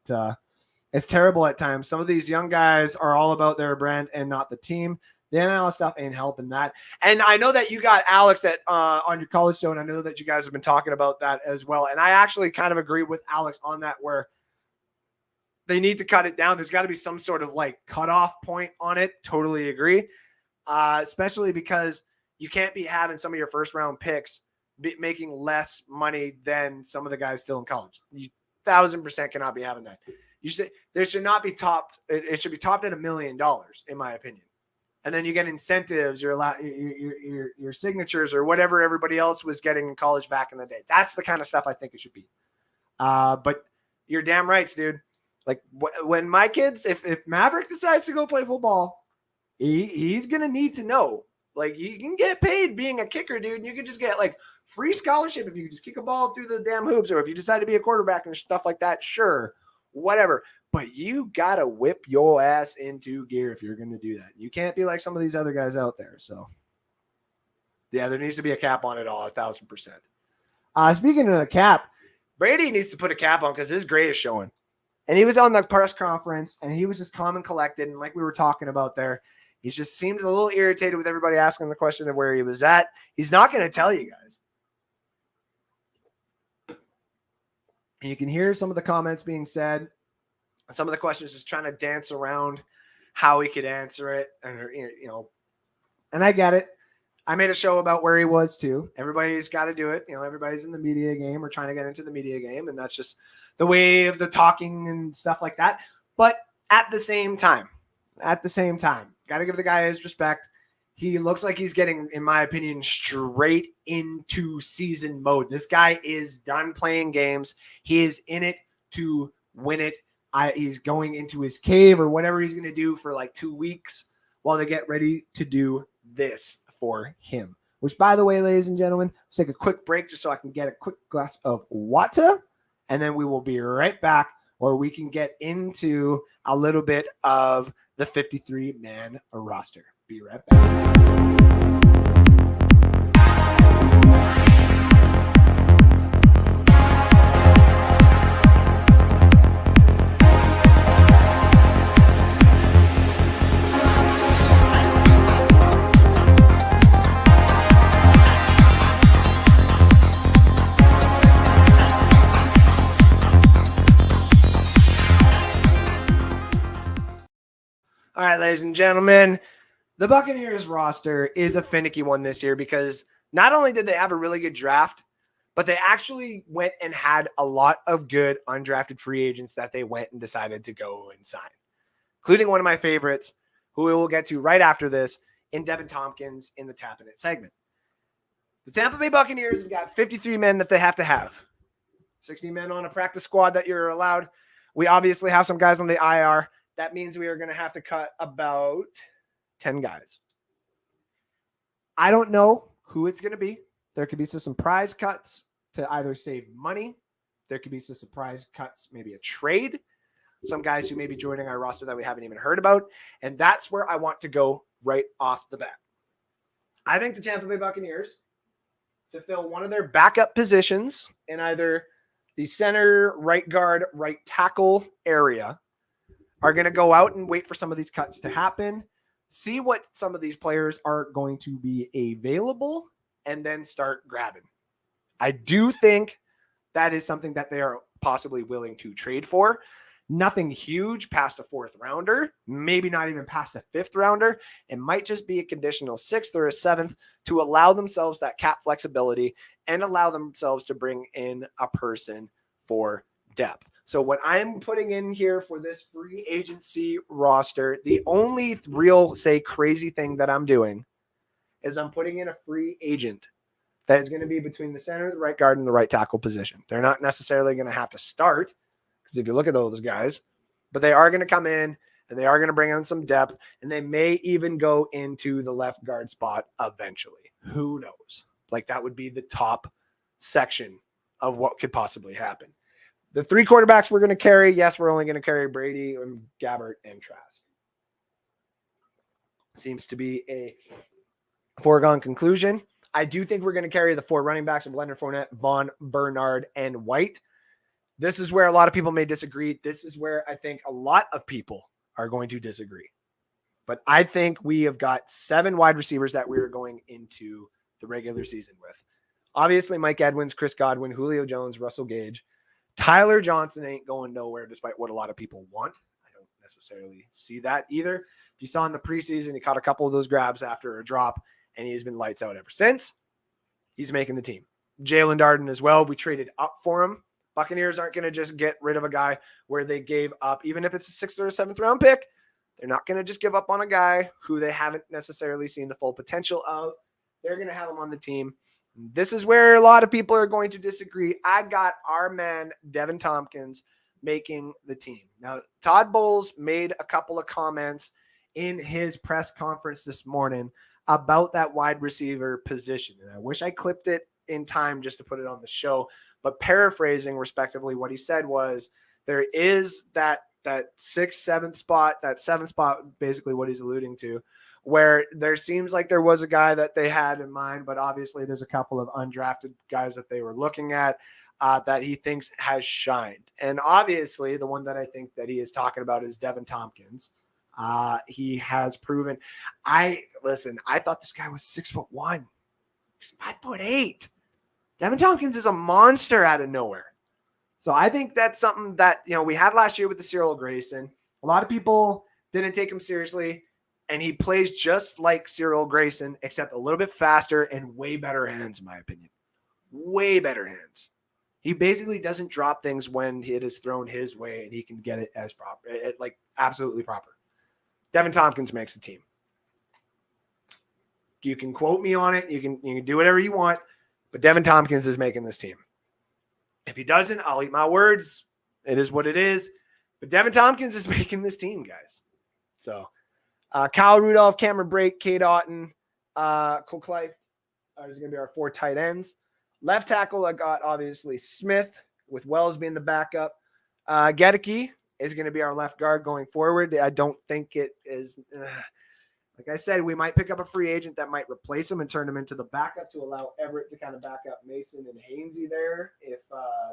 it's terrible at times. Some of these young guys are all about their brand and not the team. The NIL stuff ain't helping that. And I know that you got Alex that on your college show, and I know that you guys have been talking about that as well. And I actually kind of agree with Alex on that, where they need to cut it down. There's got to be some sort of like cutoff point on it. Totally agree. Especially because you can't be having some of your first round picks making less money than some of the guys still in college. You 1,000% cannot be having that. There should not be topped. It should be topped at $1 million, in my opinion. And then you get incentives, your signatures, or whatever everybody else was getting in college back in the day. That's the kind of stuff I think it should be. But you're damn right, dude. Like when my kids, if Maverick decides to go play football, he's going to need to know. Like, you can get paid being a kicker, dude. And you can just get like free scholarship if you just kick a ball through the damn hoops, or if you decide to be a quarterback and stuff like that. Sure, whatever. But you got to whip your ass into gear if you're going to do that. You can't be like some of these other guys out there. So, yeah, there needs to be a cap on it all, 1,000%. Speaking of the cap, Brady needs to put a cap on because his gray is showing. And he was on the press conference, and he was just calm and collected. And like we were talking about there, he just seemed a little irritated with everybody asking the question of where he was at. He's not going to tell you guys. And you can hear some of the comments being said. Some of the questions just trying to dance around how he could answer it. And, and I get it. I made a show about where he was too. Everybody's got to do it. Everybody's in the media game or trying to get into the media game. And that's just the way of the talking and stuff like that. But at the same time, got to give the guy his respect. He looks like he's getting, in my opinion, straight into season mode. This guy is done playing games. He is in it to win it. He's going into his cave or whatever he's going to do for like 2 weeks while they get ready to do this for him. Which, by the way, ladies and gentlemen, let's take a quick break just so I can get a quick glass of water. And then we will be right back, where we can get into a little bit of the 53-man roster. Be right back. All right, ladies and gentlemen, the Buccaneers roster is a finicky one this year because not only did they have a really good draft, But they actually went and had a lot of good undrafted free agents that they went and decided to go and sign, including one of my favorites, who we will get to right after this, in Devin Tompkins in the Tappin segment. The Tampa Bay Buccaneers have got 53 men that they have to have. 60 men on a practice squad that you're allowed. We obviously have some guys on the IR. That means we are going to have to cut about 10 guys. I don't know who it's going to be. There could be some surprise cuts to either save money. There could be some surprise cuts, maybe a trade. Some guys who may be joining our roster that we haven't even heard about. And that's where I want to go right off the bat. I think the Tampa Bay Buccaneers, to fill one of their backup positions in either the center, right guard, right tackle area, are going to go out and wait for some of these cuts to happen, see what some of these players are going to be available, and then start grabbing. I do think that is something that they are possibly willing to trade for. Nothing huge past a 4th rounder, maybe not even past a 5th rounder. It might just be a conditional 6th or a 7th to allow themselves that cap flexibility and allow themselves to bring in a person for depth. So what I'm putting in here for this free agency roster, the only real, crazy thing that I'm doing is I'm putting in a free agent that is going to be between the center, the right guard, and the right tackle position. They're not necessarily going to have to start, because if you look at all those guys, but they are going to come in and they are going to bring in some depth, and they may even go into the left guard spot eventually. Who knows? Like, that would be the top section of what could possibly happen. The 3 quarterbacks we're going to carry, yes, we're only going to carry Brady and Gabbert and Trask. Seems to be a foregone conclusion. I do think we're going to carry the 4 running backs of Leonard Fournette, Vaughn, Bernard, and White. This is where a lot of people may disagree. This is where I think a lot of people are going to disagree. But I think we have got 7 wide receivers that we are going into the regular season with. Obviously, Mike Edmonds, Chris Godwin, Julio Jones, Russell Gage. Tyler Johnson ain't going nowhere despite what a lot of people want. I don't necessarily see that either. If you saw in the preseason, he caught a couple of those grabs after a drop, and he's been lights out ever since. He's making the team. Jalen Darden as well. We traded up for him. Buccaneers aren't going to just get rid of a guy where they gave up, even if it's a 6th or a 7th round pick. They're not going to just give up on a guy who they haven't necessarily seen the full potential of. They're going to have him on the team. This is where a lot of people are going to disagree. I got our man, Devin Tompkins, making the team. Now, Todd Bowles made a couple of comments in his press conference this morning about that wide receiver position. And I wish I clipped it in time just to put it on the show. But paraphrasing respectively, what he said was there is that 6th, 7th spot, that 7th spot, basically what he's alluding to, where there seems like there was a guy that they had in mind, but obviously there's a couple of undrafted guys that they were looking at that he thinks has shined. And obviously the one that I think that he is talking about is Devin Tompkins. He has proven. I thought this guy was 6'1". He's 5'8". Devin Tompkins is a monster out of nowhere. So I think that's something that, we had last year with the Cyril Grayson. A lot of people didn't take him seriously, and he plays just like Cyril Grayson, except a little bit faster and way better hands, in my opinion. Way better hands. He basically doesn't drop things when it is thrown his way, and he can get it as proper, absolutely proper. Devin Tompkins makes the team. You can quote me on it. You can do whatever you want, but Devin Tompkins is making this team. If he doesn't, I'll eat my words. It is what it is. But Devin Tompkins is making this team, guys. So, Kyle Rudolph, Cameron Brake, Cade Otton, Cole Clive is going to be our 4 tight ends. Left tackle, I got obviously Smith, with Wells being the backup. Gedeke is going to be our left guard going forward. I don't think it is. Like I said, we might pick up a free agent that might replace him and turn him into the backup to allow Everett to kind of back up Mason and Hainsey there if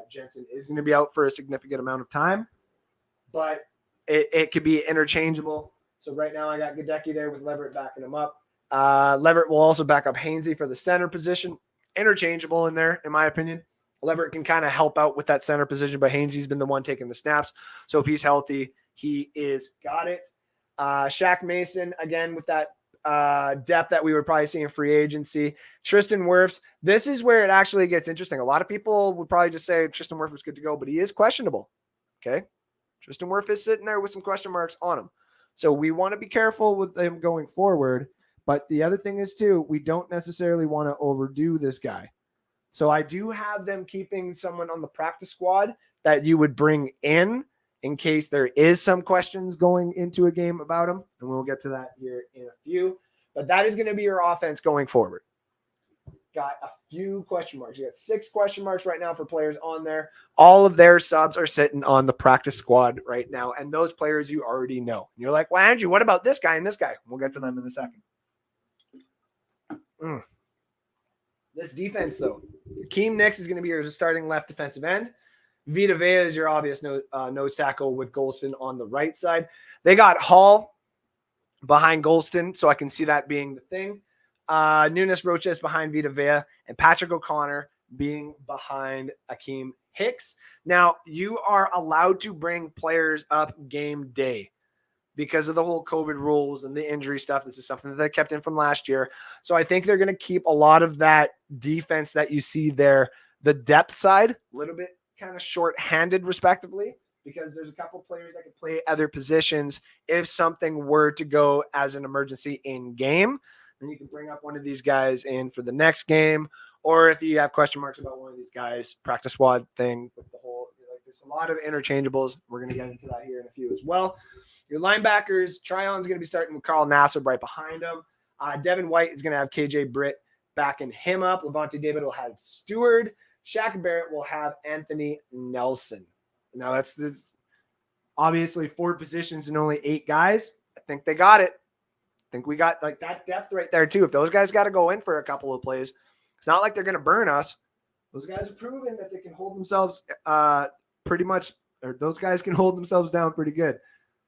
Jensen is going to be out for a significant amount of time. But it could be interchangeable. So right now I got Gedeke there with Leverett backing him up. Leverett will also back up Hainsey for the center position. Interchangeable in there, in my opinion. Leverett can kind of help out with that center position, but Hainsey's been the one taking the snaps. So if he's healthy, he is got it. Shaq Mason, again, with that depth that we would probably see in free agency. Tristan Wirfs. This is where it actually gets interesting. A lot of people would probably just say Tristan Wirfs was good to go, but he is questionable. Okay. Tristan Wirfs is sitting there with some question marks on him. So we want to be careful with him going forward. But the other thing is, too, we don't necessarily want to overdo this guy. So I do have them keeping someone on the practice squad that you would bring in case there is some questions going into a game about him. And we'll get to that here in a few. But that is going to be your offense going forward. Got a few question marks. You got 6 question marks right now for players on there. All of their subs are sitting on the practice squad right now. And those players you already know. And you're like, well, Andrew, what about this guy and this guy? We'll get to them in a second. This defense, though. Keem Nicks is going to be your starting left defensive end. Vita Vea is your obvious nose tackle with Golston on the right side. They got Hall behind Golston, so I can see that being the thing. Nunes Roches behind Vita Vea, and Patrick O'Connor being behind Akeem Hicks. Now, you are allowed to bring players up game day because of the whole COVID rules and the injury stuff. This is something that they kept in from last year. So I think they're going to keep a lot of that defense that you see there, the depth side, a little bit kind of short-handed respectively, because there's a couple players that can play other positions. If something were to go as an emergency in game, then you can bring up one of these guys in for the next game. Or if you have question marks about one of these guys, practice squad thing with the whole, there's a lot of interchangeables. We're going to get into that here in a few as well. Your linebackers, Tryon's going to be starting with Carl Nassib right behind him. Devin White is going to have KJ Britt backing him up. Levante David will have Stewart. Shaq Barrett will have Anthony Nelson. Now, that's obviously 4 positions and only 8 guys. I think they got it. I think we got like that depth right there, too. If those guys got to go in for a couple of plays, it's not like they're going to burn us. Those guys have proven that they can hold themselves pretty much, or those guys can hold themselves down pretty good.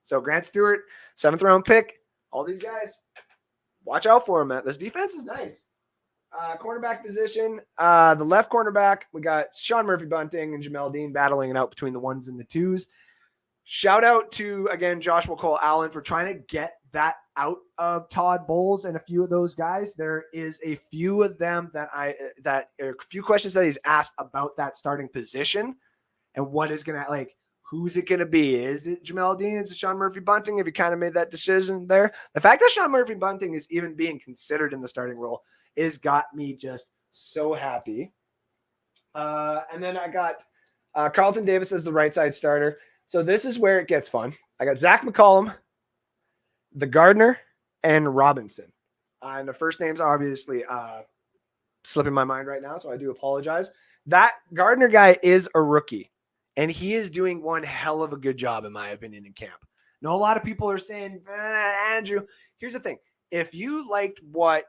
So Grant Stewart, 7th round pick, all these guys, watch out for them, man. This defense is nice. Cornerback position, the left cornerback, we got Sean Murphy-Bunting and Jamel Dean battling it out between the 1s and the 2s. Shout out to, again, Joshua Cole-Allen for trying to get that out of Todd Bowles and a few of those guys. There is a few of them that a few questions that he's asked about that starting position and what is going to, who's it going to be? Is it Jamel Dean? Is it Sean Murphy-Bunting? Have you kind of made that decision there? The fact that Sean Murphy-Bunting is even being considered in the starting role is got me just so happy. And then I got Carlton Davis as the right side starter. So this is where it gets fun. I got Zach McCollum, the Gardner, and Robinson. And the first names are obviously slipping my mind right now, so I do apologize. That Gardner guy is a rookie, and he is doing one hell of a good job, in my opinion, in camp. Now, a lot of people are saying, Andrew, here's the thing. If you liked what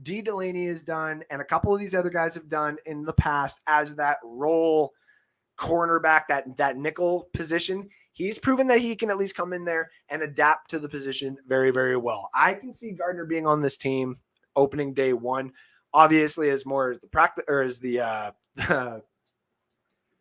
D. Delaney has done and a couple of these other guys have done in the past as that role cornerback, that nickel position, he's proven that he can at least come in there and adapt to the position very, very well. I can see Gardner being on this team opening day 1, obviously as more as the practice or as the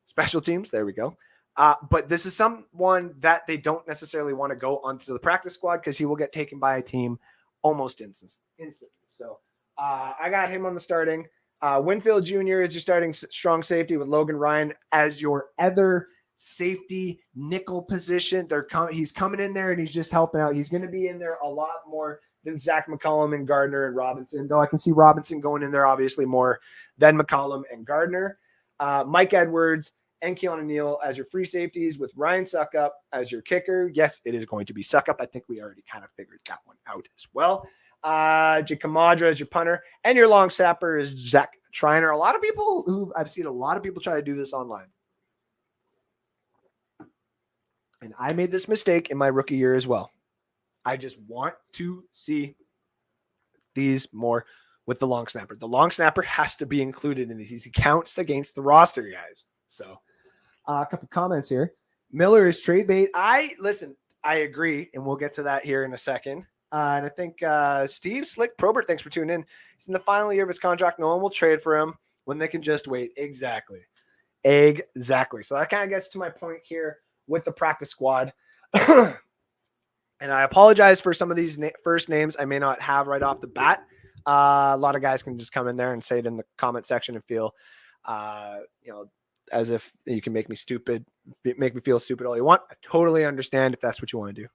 special teams. There we go. But this is someone that they don't necessarily want to go onto the practice squad because he will get taken by a team almost instantly. So I got him on the starting. Winfield Jr. is your starting strong safety with Logan Ryan as your other safety nickel position. He's coming in there and he's just helping out. He's going to be in there a lot more than Zach McCollum and Gardner and Robinson, though I can see Robinson going in there obviously more than McCollum and Gardner. Mike Edwards and Keanu Neal as your free safeties with Ryan Suckup as your kicker. Yes, it is going to be Suckup. I think we already kind of figured that one out as well. Jakamadra as your punter, and your long snapper is Zach Triner. I've seen a lot of people try to do this online. And I made this mistake in my rookie year as well. I just want to see these more with the long snapper. The long snapper has to be included in these. He counts against the roster, guys. So a couple comments here. Miller is trade bait. I agree, and we'll get to that here in a second. And I think Steve Slick Probert, thanks for tuning in. He's in the final year of his contract. No one will trade for him when they can just wait. Exactly. So that kind of gets to my point here with the practice squad. And I apologize for some of these first names I may not have right off the bat. A lot of guys can just come in there and say it in the comment section and feel, as if you can make me stupid, make me feel stupid all you want. I totally understand if that's what you want to do.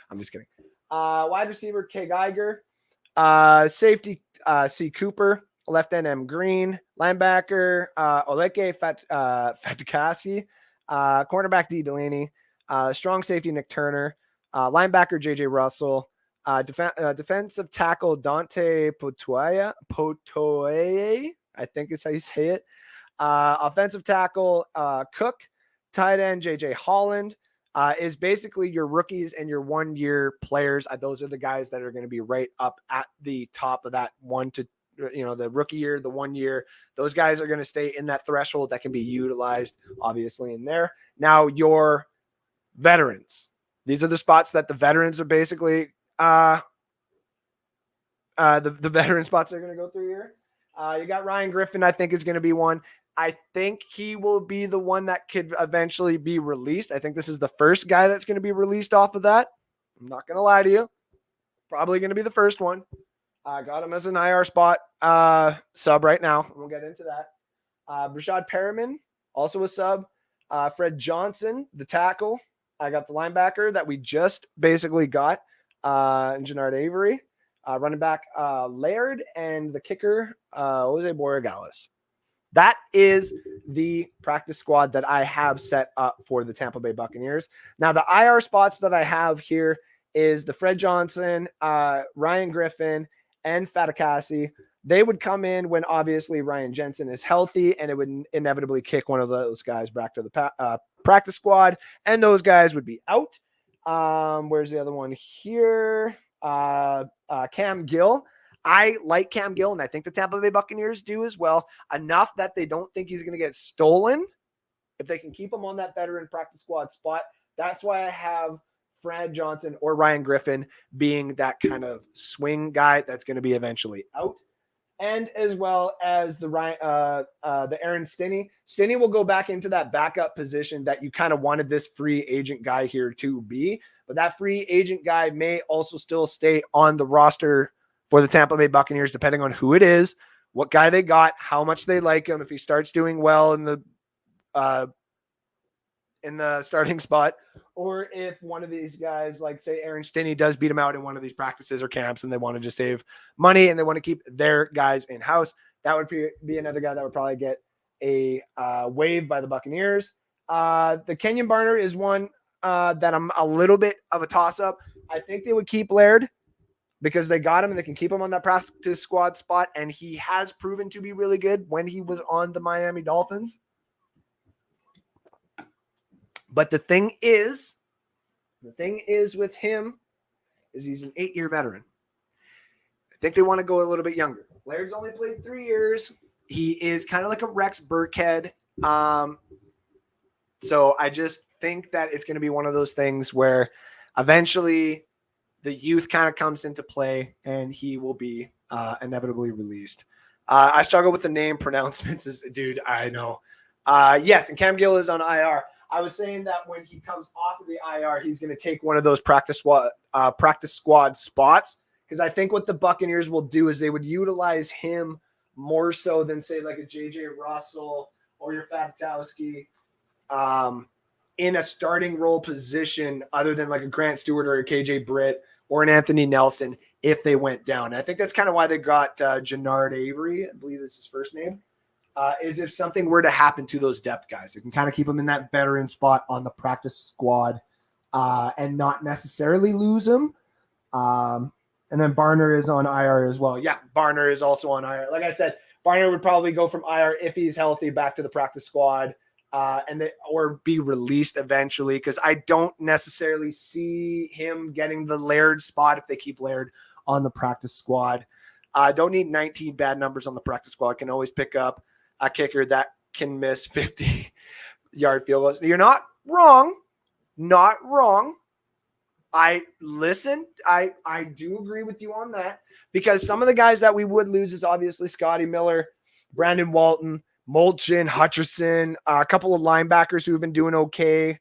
I'm just kidding. Wide receiver, K. Geiger. Safety, C. Cooper. Left end, M. Green. Linebacker, Oleke Fatukasi. Cornerback, D. Delaney. Strong safety, Nick Turner. Linebacker, J.J. Russell. Defensive tackle, Dante Potoye, I think it's how you say it. Offensive tackle, Cook. Tight end, J.J. Holland. Is basically your rookies and your 1 year players. Those are the guys that are going to be right up at the top of that the rookie year, the 1 year. Those guys are going to stay in that threshold that can be utilized, obviously, in there. Now, your veterans. These are the spots that the veterans are basically the veteran spots they're going to go through here. You got Ryan Griffin, I think, is going to be one. I think he will be the one that could eventually be released. I think this is the first guy that's going to be released off of that. I'm not going to lie to you. Probably going to be the first one. I got him as an IR spot sub right now. We'll get into that. Brashad Perriman, also a sub. Fred Johnson, the tackle. I got the linebacker that we just basically got. And Gennard Avery. Running back Laird, and the kicker Jose Borregales. That is the practice squad that I have set up for the Tampa Bay Buccaneers. Now, the IR spots that I have here is the Fred Johnson, Ryan Griffin, and Fatukasi. They would come in when obviously Ryan Jensen is healthy, and it would inevitably kick one of those guys back to the practice squad, and those guys would be out. Where's the other one here? Cam Gill. I like Cam Gill, and I think the Tampa Bay Buccaneers do as well, enough that they don't think he's going to get stolen. If they can keep him on that veteran practice squad spot, that's why I have Fred Johnson or Ryan Griffin being that kind of swing guy that's going to be eventually out. And as well as the Aaron Stinney. Stinney will go back into that backup position that you kind of wanted this free agent guy here to be. But that free agent guy may also still stay on the roster for the Tampa Bay Buccaneers, depending on who it is, what guy they got, how much they like him, if he starts doing well in the starting spot, or if one of these guys, like say Aaron Stinney, does beat him out in one of these practices or camps and they want to just save money and they want to keep their guys in-house. That would be another guy that would probably get a waive by the Buccaneers. The Kenyon Barner is one that I'm a little bit of a toss-up. I think they would keep Laird because they got him and they can keep him on that practice squad spot, and he has proven to be really good when he was on the Miami Dolphins. But the thing is with him is he's an 8-year veteran. I think they want to go a little bit younger. Laird's only played 3 years. He is kind of like a Rex Burkhead. So I just think that it's going to be one of those things where eventually the youth kind of comes into play and he will be inevitably released. I struggle with the name pronouncements. Dude, I know. Yes, and Cam Gill is on IR. I was saying that when he comes off of the IR, he's going to take one of those practice squad spots, because I think what the Buccaneers will do is they would utilize him more so than, say, like a J.J. Russell or your Fatukasi in a starting role position other than like a Grant Stewart or a KJ Britt or an Anthony Nelson if they went down. And I think that's kind of why they got Gennard Avery, I believe that's his first name. Is if something were to happen to those depth guys, it can kind of keep them in that veteran spot on the practice squad and not necessarily lose them. And then Barner is on IR as well. Yeah, Barner is also on IR. Like I said, Barner would probably go from IR if he's healthy back to the practice squad or be released eventually, because I don't necessarily see him getting the Laird spot if they keep Laird on the practice squad. Don't need 19 bad numbers on the practice squad. Can always pick up a kicker that can miss 50-yard field goals. You're not wrong. Not wrong. I do agree with you on that, because some of the guys that we would lose is obviously Scotty Miller, Brandon Walton, Molchin, Hutcherson, a couple of linebackers who have been doing okay,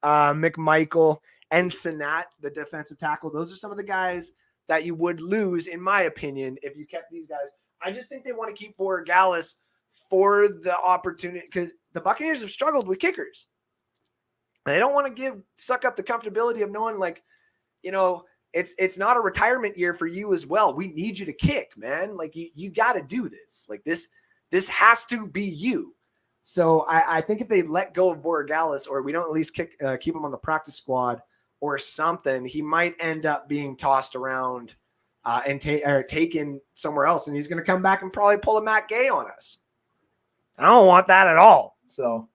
McMichael, and Sanat, the defensive tackle. Those are some of the guys that you would lose, in my opinion, if you kept these guys. I just think they want to keep Borregales for the opportunity because the Buccaneers have struggled with kickers. They don't want to suck up the comfortability of knowing, like, you know, it's not a retirement year for you as well. We need you to kick, man. Like, you got to do this. Like, this has to be you. So I think if they let go of Borregales, or we don't at least keep him on the practice squad or something, he might end up being tossed around and taken somewhere else. And he's going to come back and probably pull a Matt Gay on us. I don't want that at all. So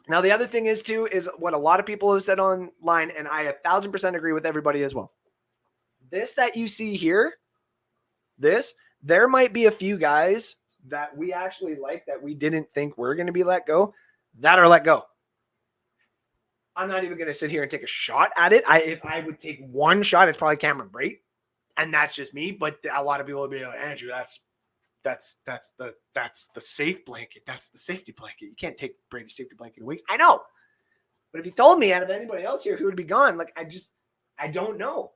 now the other thing is what a lot of people have said online, and I 1,000% agree with everybody as well. This that you see here, there might be a few guys that we actually like that we didn't think were going to be let go that are let go. I'm not even going to sit here and take a shot at it. If I would take one shot, it's probably Cameron Brate, and that's just me. But a lot of people would be like, Andrew, that's the safe blanket. That's the safety blanket. You can't take Brady's safety blanket away. I know, but if you told me out of anybody else here who would be gone, like I don't know.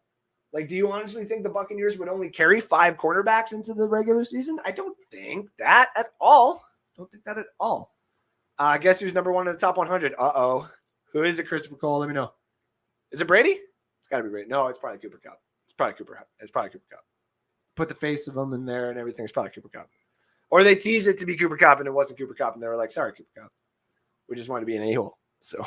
Like, do you honestly think the Buccaneers would only carry 5 cornerbacks into the regular season? I don't think that at all. Guess who's number 1 in the top 100? Uh-oh. Who is it, Christopher Cole? Let me know. Is it Brady? It's got to be Brady. No, it's probably Cooper Kupp. It's probably Cooper Kupp. Put the face of him in there and everything. It's probably Cooper Kupp. Or they teased it to be Cooper Kupp and it wasn't Cooper Kupp, and they were like, sorry, Cooper Kupp. We just wanted to be an a-hole. So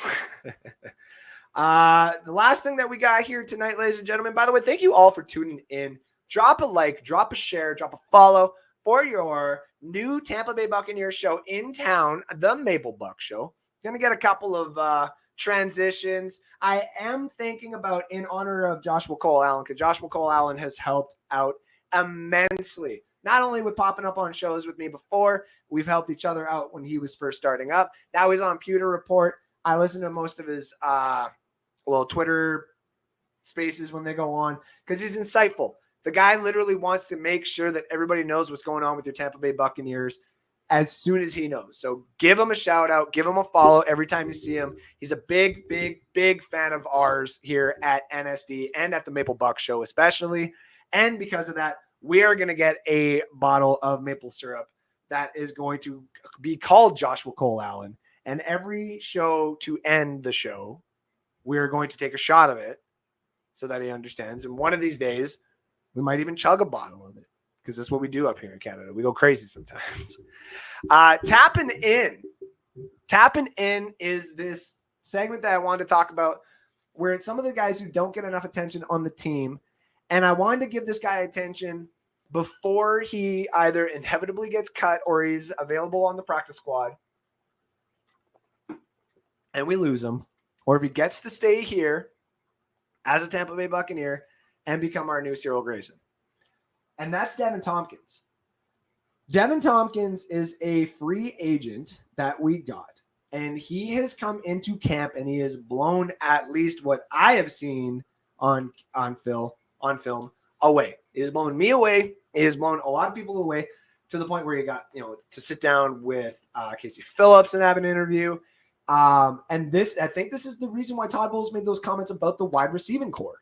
the last thing that we got here tonight, ladies and gentlemen, by the way, thank you all for tuning in. Drop a like, drop a share, drop a follow for your new Tampa Bay Buccaneers show in town, the Maple Buc Show. Going to get a couple of transitions. I am thinking about, in honor of Joshua Cole-Allen, because Joshua Cole-Allen has helped out immensely. Not only with popping up on shows with me before, we've helped each other out when he was first starting up. Now he's on Pewter Report. I listen to most of his Twitter spaces when they go on because he's insightful. The guy literally wants to make sure that everybody knows what's going on with your Tampa Bay Buccaneers as soon as he knows. So give him a shout out, give him a follow every time you see him. He's a big, big, big fan of ours here at NSD and at the Maple Buc Show especially. And because of that, we are going to get a bottle of maple syrup that is going to be called Joshua Cole-Allen. And every show to end the show, we're going to take a shot of it so that he understands. And one of these days, we might even chug a bottle of it because that's what we do up here in Canada. We go crazy sometimes. Tappin in is this segment that I wanted to talk about where it's some of the guys who don't get enough attention on the team. And I wanted to give this guy attention before he either inevitably gets cut or he's available on the practice squad and we lose him, or if he gets to stay here as a Tampa Bay Buccaneer and become our new Cyril Grayson. And that's Devin Tompkins. Devin Tompkins is a free agent that we got, and he has come into camp and he has blown, at least what I have seen on film, away. He has blown me away. He has blown a lot of people away to the point where he got, to sit down with Casey Phillips and have an interview. And I think this is the reason why Todd Bowles made those comments about the wide receiving core.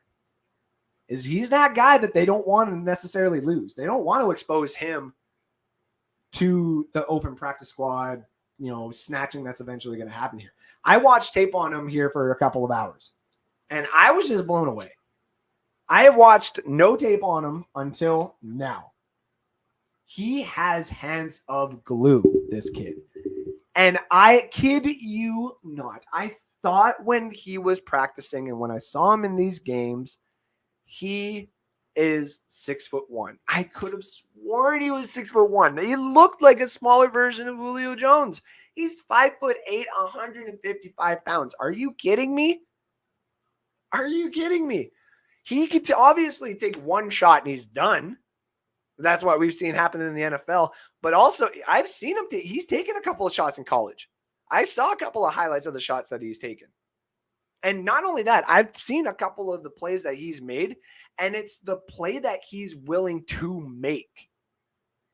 Is he's that guy that they don't want to necessarily lose. They don't want to expose him to the open practice squad, snatching that's eventually going to happen here. I watched tape on him here for a couple of hours, and I was just blown away. I have watched no tape on him until now. He has hands of glue, this kid. And I kid you not, I thought when he was practicing and when I saw him in these games, he is 6'1". I could have sworn he was 6'1". He looked like a smaller version of Julio Jones. He's 5'8", 155 pounds. Are you kidding me? He could obviously take one shot and he's done. That's what we've seen happen in the NFL. But also, I've seen him. He's taken a couple of shots in college. I saw a couple of highlights of the shots that he's taken. And not only that, I've seen a couple of the plays that he's made, and it's the play that he's willing to make.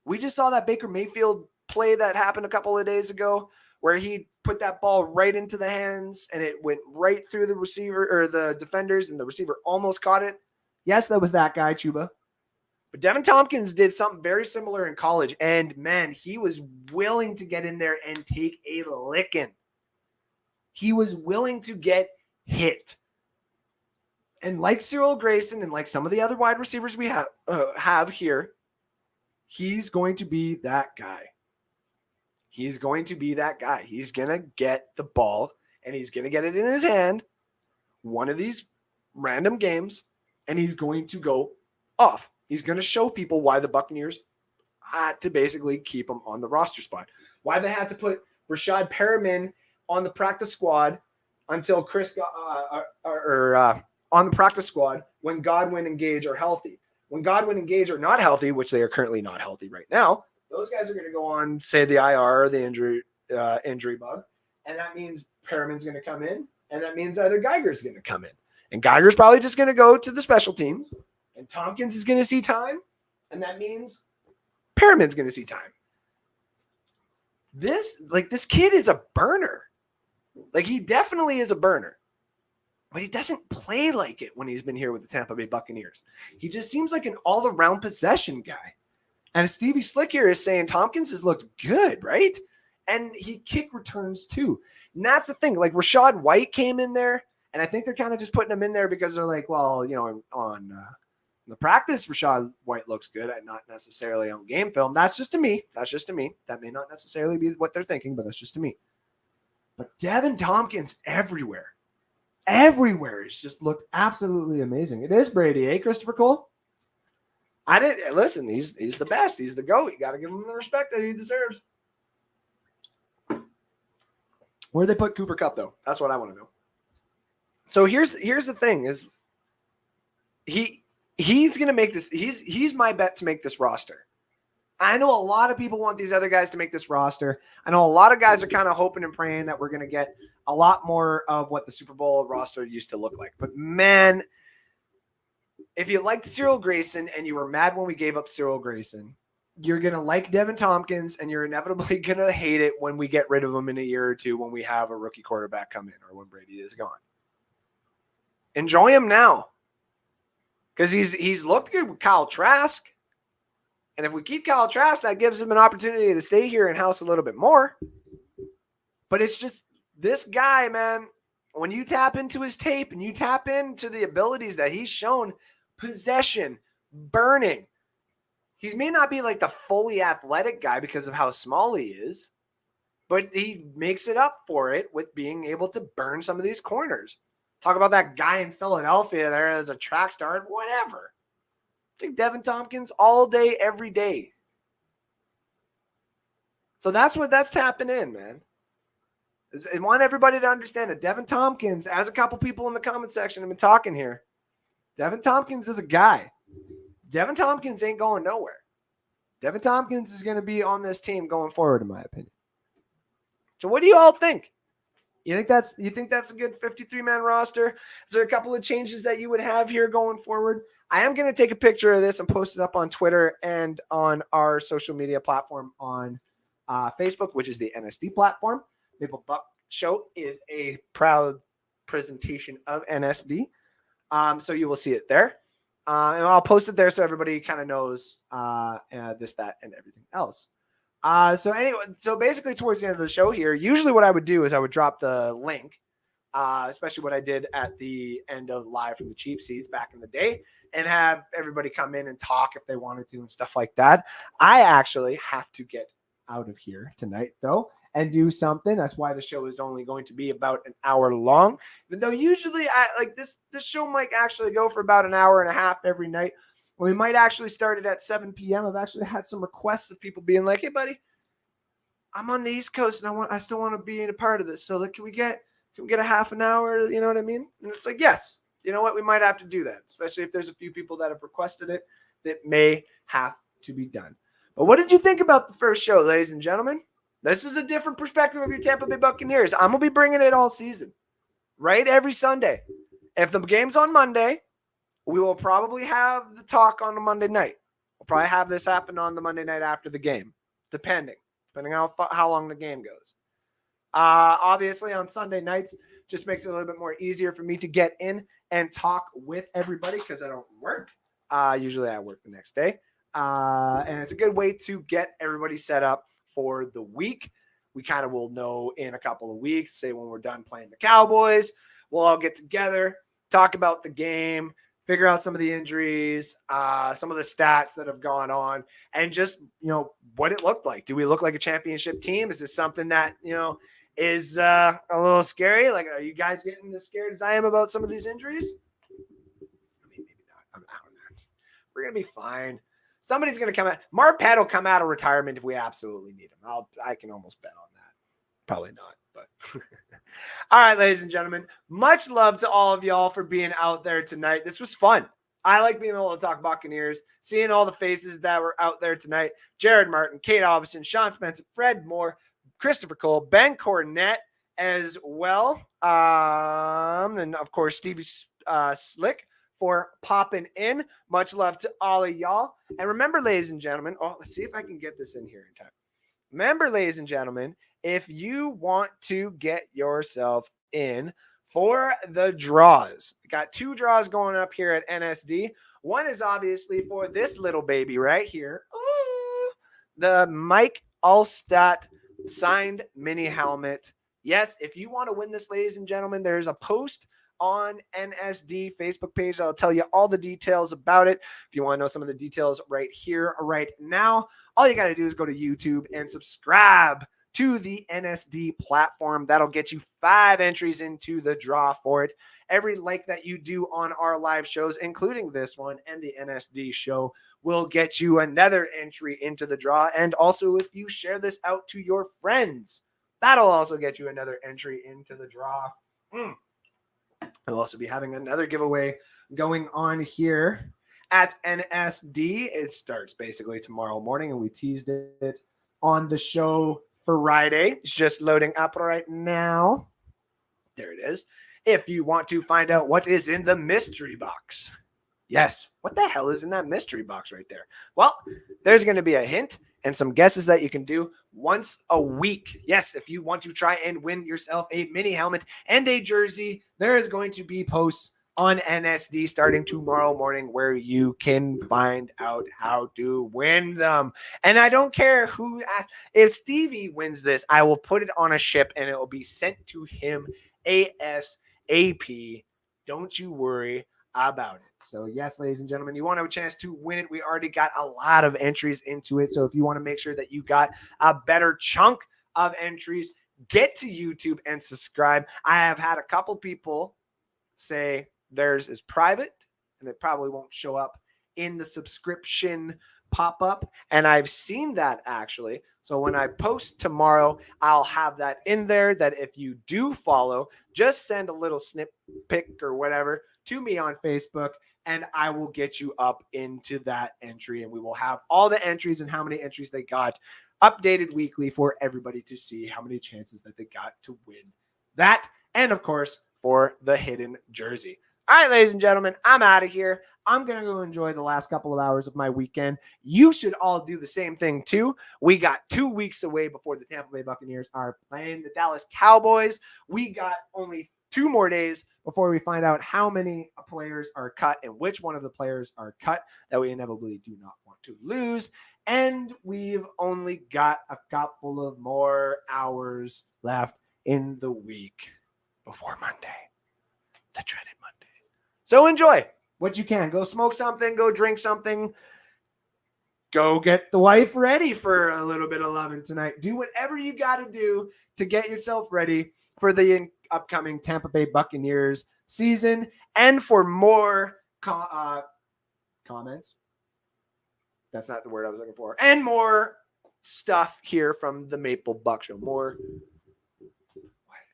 We just saw that Baker Mayfield play that happened a couple of days ago where he put that ball right into the hands and it went right through the receiver or the defenders and the receiver almost caught it. Yes, that was that guy, Chuba. But Devin Tompkins did something very similar in college. And, man, he was willing to get in there and take a licking. He was willing to get hit. And like Cyril Grayson and like some of the other wide receivers we have here, he's going to be that guy. He's going to be that guy. He's going to get the ball, and he's going to get it in his hand one of these random games, and he's going to go off. He's going to show people why the Buccaneers had to basically keep him on the roster spot. Why they had to put Rashad Perriman on the practice squad until Chris got on the practice squad when Godwin and Gage are healthy. When Godwin and Gage are not healthy, which they are currently not healthy right now, those guys are going to go on, say, the IR or the injury bug, and that means Perriman's going to come in, and that means either Geiger's going to come in. And Geiger's probably just going to go to the special teams, and Thompkins is going to see time, and that means Perriman's going to see time. This kid is a burner. Like, he definitely is a burner. But he doesn't play like it when he's been here with the Tampa Bay Buccaneers. He just seems like an all-around possession guy. And Stevie Slick here is saying Thompkins has looked good, right? And he kick returns too. And that's the thing. Like, Rashad White came in there, and I think they're kind of just putting him in there because they're like, well, you know, on the practice, Rashad White looks good, and not necessarily on game film. That's just to me. That may not necessarily be what they're thinking, but that's just to me. But Devin Tompkins everywhere. It's just looked absolutely amazing. It is Brady, eh, Christopher Cole? Listen, he's the best. He's the GOAT. You got to give him the respect that he deserves. Where they put Cooper Kupp, though? That's what I want to know. So here's the thing is he's going to make this. He's my bet to make this roster. I know a lot of people want these other guys to make this roster. I know a lot of guys are kind of hoping and praying that we're going to get a lot more of what the Super Bowl roster used to look like. But, man, if you liked Cyril Grayson and you were mad when we gave up Cyril Grayson, you're going to like Devin Tompkins, and you're inevitably going to hate it when we get rid of him in a year or two when we have a rookie quarterback come in or when Brady is gone. Enjoy him now because he's looked good with Kyle Trask. And if we keep Kyle Trask, that gives him an opportunity to stay here and house a little bit more. But it's just this guy, man, when you tap into his tape and you tap into the abilities that he's shown, possession, burning, he may not be like the fully athletic guy because of how small he is, but he makes it up for it with being able to burn some of these corners. Talk about that guy in Philadelphia there as a track star, whatever. I think Devin Tompkins all day, every day. So that's what that's tapping in, man. I want everybody to understand that Devin Tompkins, as a couple people in the comment section have been talking here, Devin Tompkins is a guy. Devin Tompkins ain't going nowhere. Devin Tompkins is going to be on this team going forward, in my opinion. So what do you all think? You think that's a good 53-man roster? Is there a couple of changes that you would have here going forward? I am going to take a picture of this and post it up on Twitter and on our social media platform on Facebook, which is the NSD platform. Maple Buc Show is a proud presentation of NSD. So you will see it there. And I'll post it there so everybody kind of knows this, that, and everything else. So basically towards the end of the show here, usually what I would do is I would drop the link, especially what I did at the end of Live from the Cheap Seats back in the day, and have everybody come in and talk if they wanted to and stuff like that. I actually have to get out of here tonight, though, and do something. That's why the show is only going to be about an hour long. Even though usually this show might actually go for about an hour and a half every night. We might actually start it at 7 p.m. I've actually had some requests of people being like, "Hey, buddy, I'm on the East Coast and I still want to be a part of this. So like, can we get a half an hour? You know what I mean?" And it's like, yes. You know what? We might have to do that, especially if there's a few people that have requested it that may have to be done. But what did you think about the first show, ladies and gentlemen? This is a different perspective of your Tampa Bay Buccaneers. I'm going to be bringing it all season, right? Every Sunday. If the game's on Monday, we will probably have the talk on the Monday night. We'll probably have this happen on the Monday night after the game, depending on how long the game goes. Obviously, on Sunday nights, just makes it a little bit more easier for me to get in and talk with everybody because I don't work. Usually I work the next day. And it's a good way to get everybody set up for the week. We kind of will know in a couple of weeks, say when we're done playing the Cowboys, we'll all get together, talk about the game, figure out some of the injuries, some of the stats that have gone on, and just, what it looked like. Do we look like a championship team? Is this something that, is a little scary? Like, are you guys getting as scared as I am about some of these injuries? I mean, maybe not. I don't know. We're going to be fine. Somebody's going to come out. Marpet will come out of retirement if we absolutely need him. I can almost bet on that. Probably not, but all right, ladies and gentlemen, much love to all of y'all for being out there tonight. This was fun. I like being able to talk Buccaneers, seeing all the faces that were out there tonight. Jared Martin, Kate Alvison, Sean Spencer, Fred Moore, Christopher Cole, Ben Cornett as well. And of course, Stevie Slick for popping in. Much love to all of y'all. And remember, ladies and gentlemen, let's see if I can get this in here in time. Remember, ladies and gentlemen, if you want to get yourself in for the draws, we got 2 draws going up here at NSD. One is obviously for this little baby right here. Ooh, the Mike Allstott signed mini helmet. Yes, if you want to win this, ladies and gentlemen, there's a post on NSD Facebook page. I'll tell you all the details about it. If you want to know some of the details right here, right now, all you got to do is go to YouTube and subscribe to the NSD platform. That'll get you 5 entries into the draw for it. Every like that you do on our live shows, including this one and the NSD show, will get you another entry into the draw. And also, if you share this out to your friends, that'll also get you another entry into the draw. We'll also be having another giveaway going on here at NSD. It starts basically tomorrow morning, and we teased it on the show Friday. It's just loading up right now. There it is. If you want to find out what is in the mystery box. Yes, what the hell is in that mystery box right there? Well, there's going to be a hint and some guesses that you can do once a week. Yes, if you want to try and win yourself a mini helmet and a jersey, there is going to be posts on NSD starting tomorrow morning where you can find out how to win them. And I don't care who, if Stevie wins this, I will put it on a ship and it will be sent to him ASAP. Don't you worry about it. So yes, ladies and gentlemen, you want to have a chance to win it. We already got a lot of entries into it. So if you want to make sure that you got a better chunk of entries, get to YouTube and subscribe. I have had a couple people say theirs is private and it probably won't show up in the subscription pop-up. And I've seen that actually. So when I post tomorrow, I'll have that in there that if you do follow, just send a little snip pic or whatever to me on Facebook and I will get you up into that entry. And we will have all the entries and how many entries they got updated weekly for everybody to see how many chances that they got to win that. And of course, for the hidden jersey. All right, ladies and gentlemen, I'm out of here. I'm going to go enjoy the last couple of hours of my weekend. You should all do the same thing, too. We got 2 weeks away before the Tampa Bay Buccaneers are playing the Dallas Cowboys. We got only 2 more days before we find out how many players are cut and which one of the players are cut that we inevitably do not want to lose. And we've only got a couple of more hours left in the week before Monday, the dreaded Monday. So enjoy what you can. Go smoke something, go drink something, go get the wife ready for a little bit of loving tonight. Do whatever you got to do to get yourself ready for the upcoming Tampa Bay Buccaneers season. And for more comments, that's not the word I was looking for, and more stuff here from the Maple Buc Show. More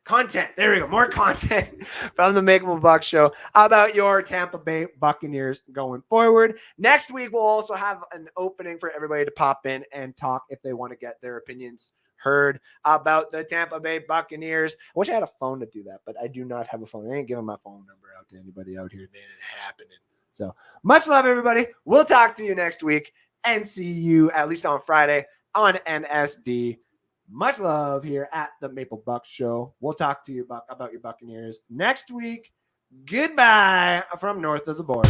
content. There we go. More content from the Maple Buc Show about your Tampa Bay Buccaneers going forward. Next week, we'll also have an opening for everybody to pop in and talk if they want to get their opinions heard about the Tampa Bay Buccaneers. I wish I had a phone to do that, but I do not have a phone. I ain't giving my phone number out to anybody out here. It ain't happening. So much love, everybody. We'll talk to you next week and see you at least on Friday on NSD. Much love here at the Maple Buc Show. We'll talk to you about your Buccaneers next week. Goodbye from north of the border.